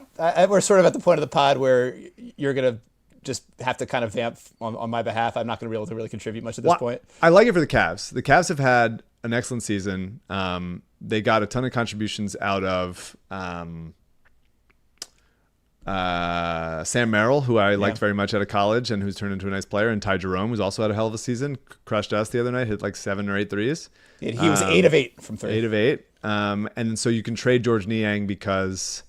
we're sort of at the point of the pod where you're going to just have to kind of vamp on my behalf. I'm not going to be able to really contribute much at this point. I like it for the Cavs. The Cavs have had an excellent season. They got a ton of contributions out of Sam Merrill, who I liked very much out of college and who's turned into a nice player, and Ty Jerome, who's also had a hell of a season, crushed us the other night, hit like 7 or 8 threes. He was 8 of 8 from 3. 8 of 8. And so you can trade George Niang because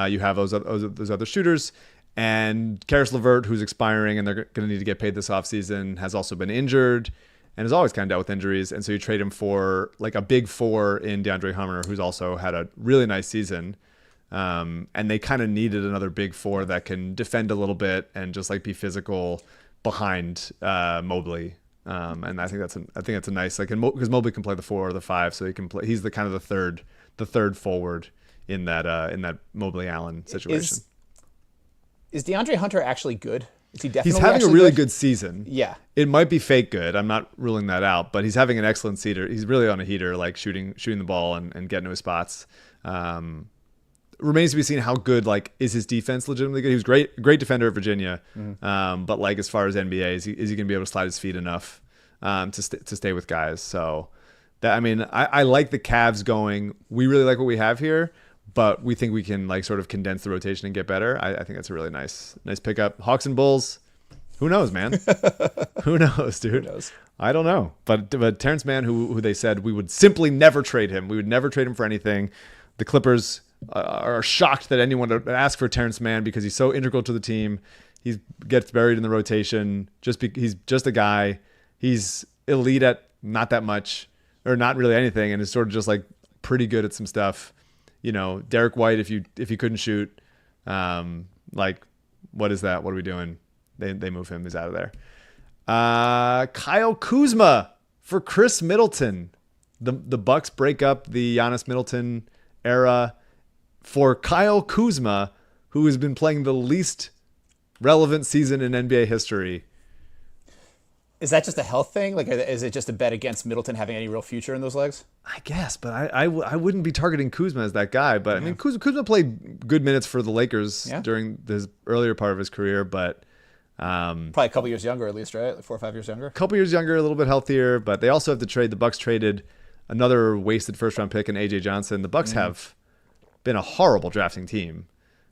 you have those other shooters. And Karis LeVert, who's expiring and they're going to need to get paid this offseason, has also been injured and has always kind of dealt with injuries. And so you trade him for like a big 4 in DeAndre Hunter, who's also had a really nice season. And they kind of needed another big 4 that can defend a little bit and just like be physical behind Mobley. And I think that's a nice, like, because Mobley can play the 4 or the 5, so he can play. He's the kind of the third forward in that Mobley Allen situation. Is DeAndre Hunter actually good? Is he definitely? He's having a really good season. Yeah, it might be fake good. I'm not ruling that out, but he's having an excellent seater. He's really on a heater, like shooting the ball and getting to his spots. Remains to be seen how good, like, is his defense legitimately good? He was great defender at Virginia. But like, as far as NBA, is he going to be able to slide his feet enough to stay with guys? So that, I like the Cavs going, we really like what we have here, but we think we can like sort of condense the rotation and get better. I think that's a really nice pickup. Hawks and Bulls, who knows, man? Who knows, dude? Who knows? I don't know. But Terrence Mann, who they said we would simply never trade him. We would never trade him for anything. The Clippers are shocked that anyone would ask for Terrence Mann because he's so integral to the team. He gets buried in the rotation. He's just a guy. He's elite at not that much or not really anything, and is sort of just like pretty good at some stuff. Derek White, if he couldn't shoot, like, what is that? What are we doing? They move him. He's out of there. Kyle Kuzma for Chris Middleton. The Bucks break up the Giannis Middleton era for Kyle Kuzma, who has been playing the least relevant season in NBA history. Is that just a health thing? Like, is it just a bet against Middleton having any real future in those legs? I guess, but I wouldn't be targeting Kuzma as that guy. But Kuzma played good minutes for the Lakers during his earlier part of his career, but probably a couple years younger at least, right? Like 4 or 5 years younger. A couple years younger, a little bit healthier, but they also have to trade. The Bucks traded another wasted first-round pick in AJ Johnson. The Bucks have been a horrible drafting team.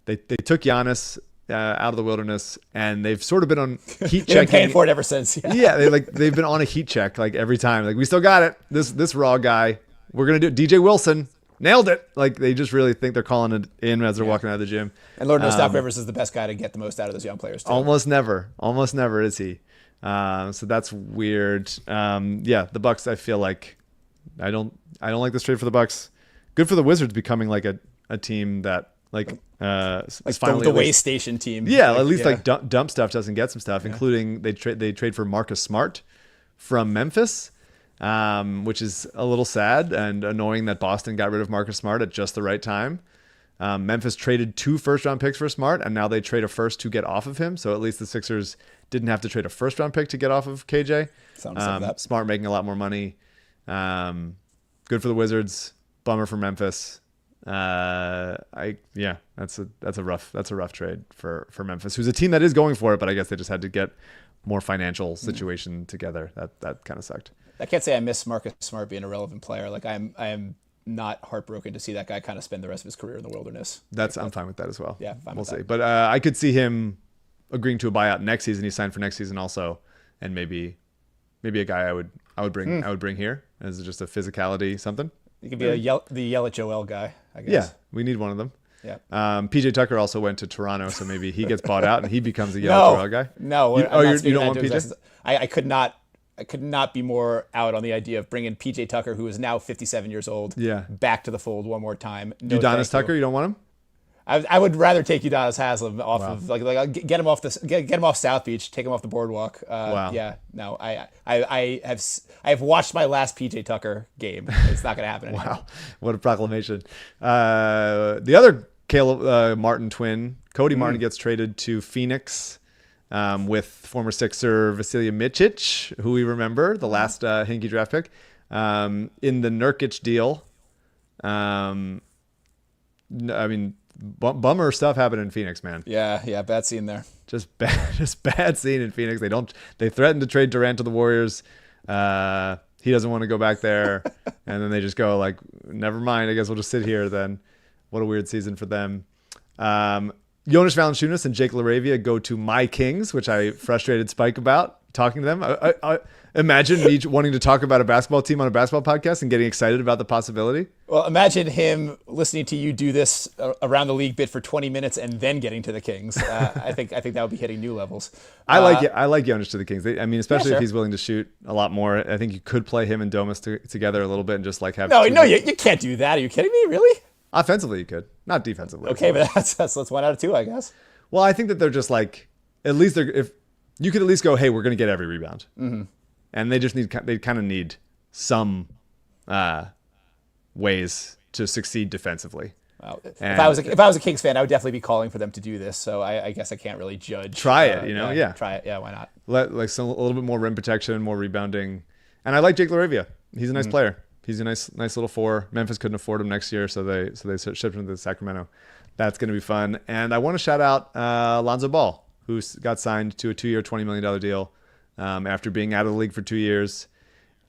They took Giannis out of the wilderness, and they've sort of been on heat check. They've been paying for it ever since. Yeah, they've been on a heat check like every time. Like, we still got it. This raw guy, we're gonna do it. DJ Wilson nailed it. Like, they just really think they're calling it in as they're walking out of the gym. And Lord knows Doc Rivers is the best guy to get the most out of those young players too. Almost never is he. So that's weird. The Bucks. I feel like I don't like this trade for the Bucks. Good for the Wizards becoming like a team that is finally the way station team. Yeah, at least dump stuff doesn't get some stuff, including they trade for Marcus Smart from Memphis. which is a little sad and annoying that Boston got rid of Marcus Smart at just the right time. Memphis traded 2 first-round picks for Smart, and now they trade a first to get off of him. So at least the Sixers didn't have to trade a first-round pick to get off of KJ. Smart making a lot more money. Good for the Wizards. Bummer for Memphis. That's a rough trade for Memphis, who's a team that is going for it, but I guess they just had to get more financial situation together. That kind of sucked. I can't say I miss Marcus Smart being a relevant player. Like I am not heartbroken to see that guy kind of spend the rest of his career in the wilderness. I'm fine with that as well. Yeah, we'll see. But I could see him agreeing to a buyout next season. He signed for next season also, and maybe a guy I would bring here as just a physicality something. You could be the yell at Joel guy, I guess. Yeah, we need one of them. Yeah. PJ Tucker also went to Toronto, so maybe he gets bought out and he becomes a yell at Joel guy. No, you don't want PJ? I could not be more out on the idea of bringing PJ Tucker, who is now 57 years old, back to the fold one more time. No, Udonis Tucker, you don't want him? I would rather take Udonis Haslem off of get him off get him off South Beach, take him off the boardwalk. Wow. Yeah, no, I have watched my last PJ Tucker game. It's not going to happen anymore. Wow, what a proclamation! The other Caleb Martin twin, Cody Martin, gets traded to Phoenix with former Sixer Vasilija Micic, who we remember, the last Hinkie draft pick, in the Nurkic deal. Bummer stuff happened in Phoenix, man. Yeah, bad scene there. Just bad scene in Phoenix. They threatened to trade Durant to the Warriors. He doesn't want to go back there, and then they just go like, never mind. I guess we'll just sit here then. What a weird season for them. Jonas Valanciunas and Jake LaRavia go to my Kings, which I frustrated Spike about talking to them. I imagine me wanting to talk about a basketball team on a basketball podcast and getting excited about the possibility. Well, imagine him listening to you do this around the league bit for 20 minutes and then getting to the Kings. I think that would be hitting new levels. I like Jonas to the Kings. Especially if he's willing to shoot a lot more. I think you could play him and Domas together a little bit and just like have. No, you can't do that. Are you kidding me? Really? Offensively, you could, not defensively. Okay, but that's 1 out of 2, I guess. Well, I think that they're just like, at least if you could at least go, hey, we're going to get every rebound, and they kind of need some ways to succeed defensively. Well, if I was a Kings fan, I would definitely be calling for them to do this. So I guess I can't really judge. Try it, yeah. Try it, yeah. Why not? A little bit more rim protection, more rebounding, and I like Jake LaRavia. He's a nice player. He's a nice little 4. Memphis couldn't afford him next year, so they shipped him to Sacramento. That's going to be fun. And I want to shout out Lonzo Ball, who got signed to a 2-year, $20 million deal after being out of the league for 2 years.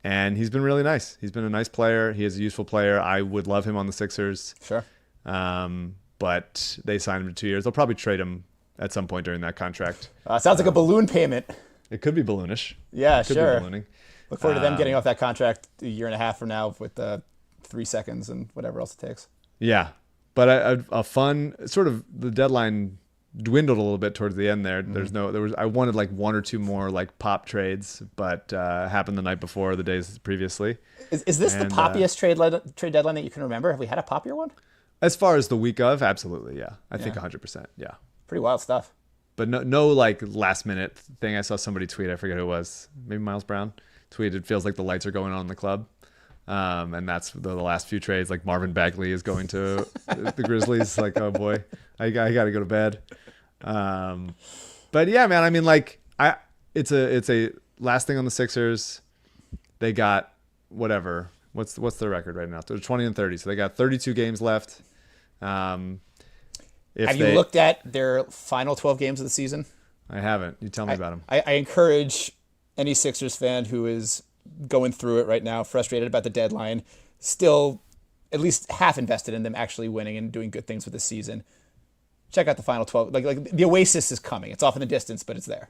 And he's been really nice. He's been a nice player. He is a useful player. I would love him on the Sixers. Sure. But they signed him to 2 years. They'll probably trade him at some point during that contract. Sounds like a balloon payment. It could be balloonish. Yeah, could sure. Be ballooning. Look forward to them getting off that contract a year and a half from now with 3 seconds and whatever else it takes. Yeah, but a fun sort of the deadline dwindled a little bit towards the end there. I wanted like 1 or 2 more like pop trades, but happened the night before, the days previously. Is this the poppiest trade deadline that you can remember? Have we had a poppier one? As far as the week of, absolutely, yeah. I think 100%, yeah. Pretty wild stuff. But no like last minute thing. I saw somebody tweet, I forget who it was, maybe Miles Brown, tweeted, feels like the lights are going on in the club. And that's the last few trades. Like Marvin Bagley is going to the Grizzlies. Like, oh boy, I got to go to bed. But yeah, man, I mean, like, it's a last thing on the Sixers. They got whatever. What's their record right now? They're 20-30, so they got 32 games left. Have you looked at their final 12 games of the season? I haven't. You tell me about them. I encourage any Sixers fan who is going through it right now, frustrated about the deadline, still at least half invested in them actually winning and doing good things with this season. Check out the final 12. Like the Oasis is coming. It's off in the distance, but it's there.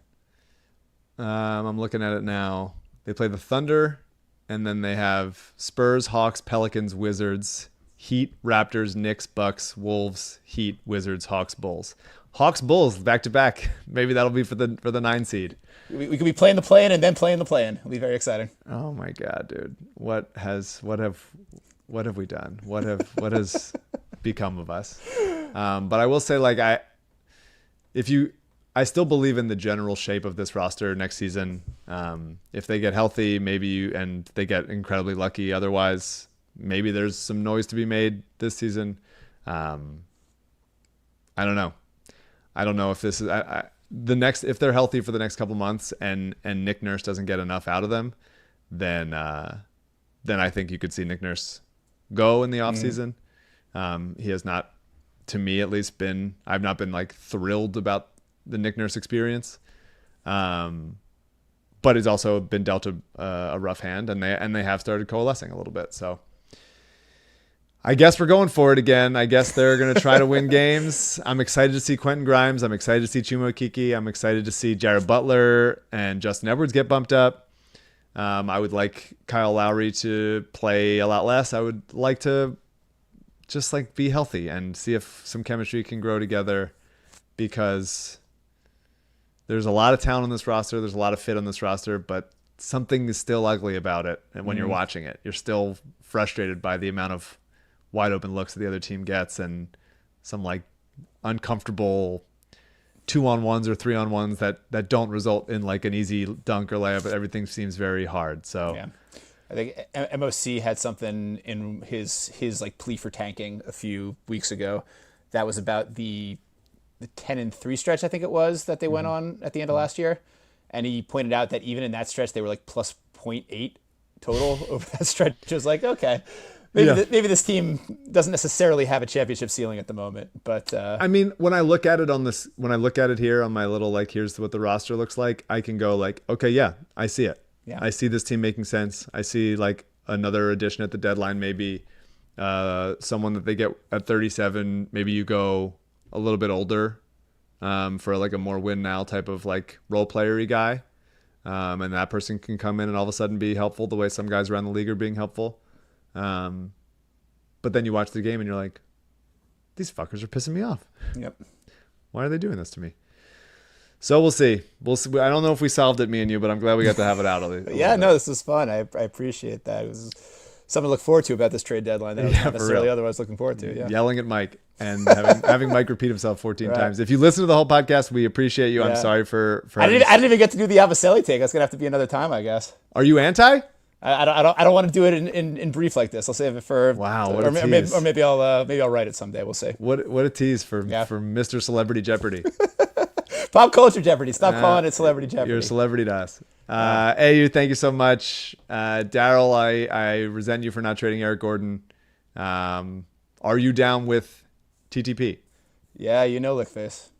I'm looking at it now. They play the Thunder, and then they have Spurs, Hawks, Pelicans, Wizards, Heat, Raptors, Knicks, Bucks, Wolves, Heat, Wizards, Hawks, Bulls. Hawks, Bulls, back to back. Maybe that'll be for the 9 seed. We could be playing the play-in and then playing the play-in. It'll be very exciting. Oh my God, dude! What have we done? What has become of us? But I will say, like, I still believe in the general shape of this roster next season. If they get healthy, and they get incredibly lucky. Otherwise, maybe there's some noise to be made this season. I don't know. I don't know if this is if they're healthy for the next couple months and Nick Nurse doesn't get enough out of them, then I think you could see Nick Nurse go in the offseason. He has not, to me at least, I've not been like thrilled about the Nick Nurse experience. But he's also been dealt a rough hand, and they have started coalescing a little bit. So I guess we're going for it again. I guess they're going to try to win games. I'm excited to see Quentin Grimes. I'm excited to see Chuma Okeke. I'm excited to see Jared Butler and Justin Edwards get bumped up. I would like Kyle Lowry to play a lot less. I would like to just like be healthy and see if some chemistry can grow together, because there's a lot of talent on this roster. There's a lot of fit on this roster, but something is still ugly about it. And when you're watching it, you're still frustrated by the amount of wide open looks that the other team gets and some like uncomfortable 2-on-1s or 3-on-1s that don't result in like an easy dunk or layup, but everything seems very hard. So yeah. I think MOC had something in his like plea for tanking a few weeks ago that was about the 10-3 stretch, I think it was, that they went on at the end of last year. And he pointed out that even in that stretch, they were like plus 0.8 total over that stretch. It was like, okay, maybe this team doesn't necessarily have a championship ceiling at the moment. But I mean, when I look at it here on my little, like, here's what the roster looks like, I can go like, okay, yeah, I see it. Yeah. I see this team making sense. I see like another addition at the deadline, maybe someone that they get at 37. Maybe you go a little bit older for like a more win now type of like role player-y guy. And that person can come in and all of a sudden be helpful the way some guys around the league are being helpful. But then you watch the game and you're like, these fuckers are pissing me off. Yep. Why are they doing this to me? So we'll see. I don't know if we solved it, me and you, but I'm glad we got to have it out. Yeah, no, this was fun. I appreciate that. It was something to look forward to about this trade deadline that I was not necessarily otherwise looking forward to. Yeah. Yelling at Mike and having Mike repeat himself 14 times. If you listen to the whole podcast, we appreciate you. Yeah. I'm sorry for I didn't even get to do the Avaselli take. That's gonna have to be another time, I guess. Are you anti? I don't want to do it in brief like this. I'll save it for what a tease. or maybe I'll write it someday. We'll see. What a tease for Mr. Celebrity Jeopardy. Pop culture Jeopardy. Stop calling it Celebrity Jeopardy. You're a celebrity to us. AU, thank you so much. Daryl, I resent you for not trading Eric Gordon. Are you down with TTP? Yeah, Lickface.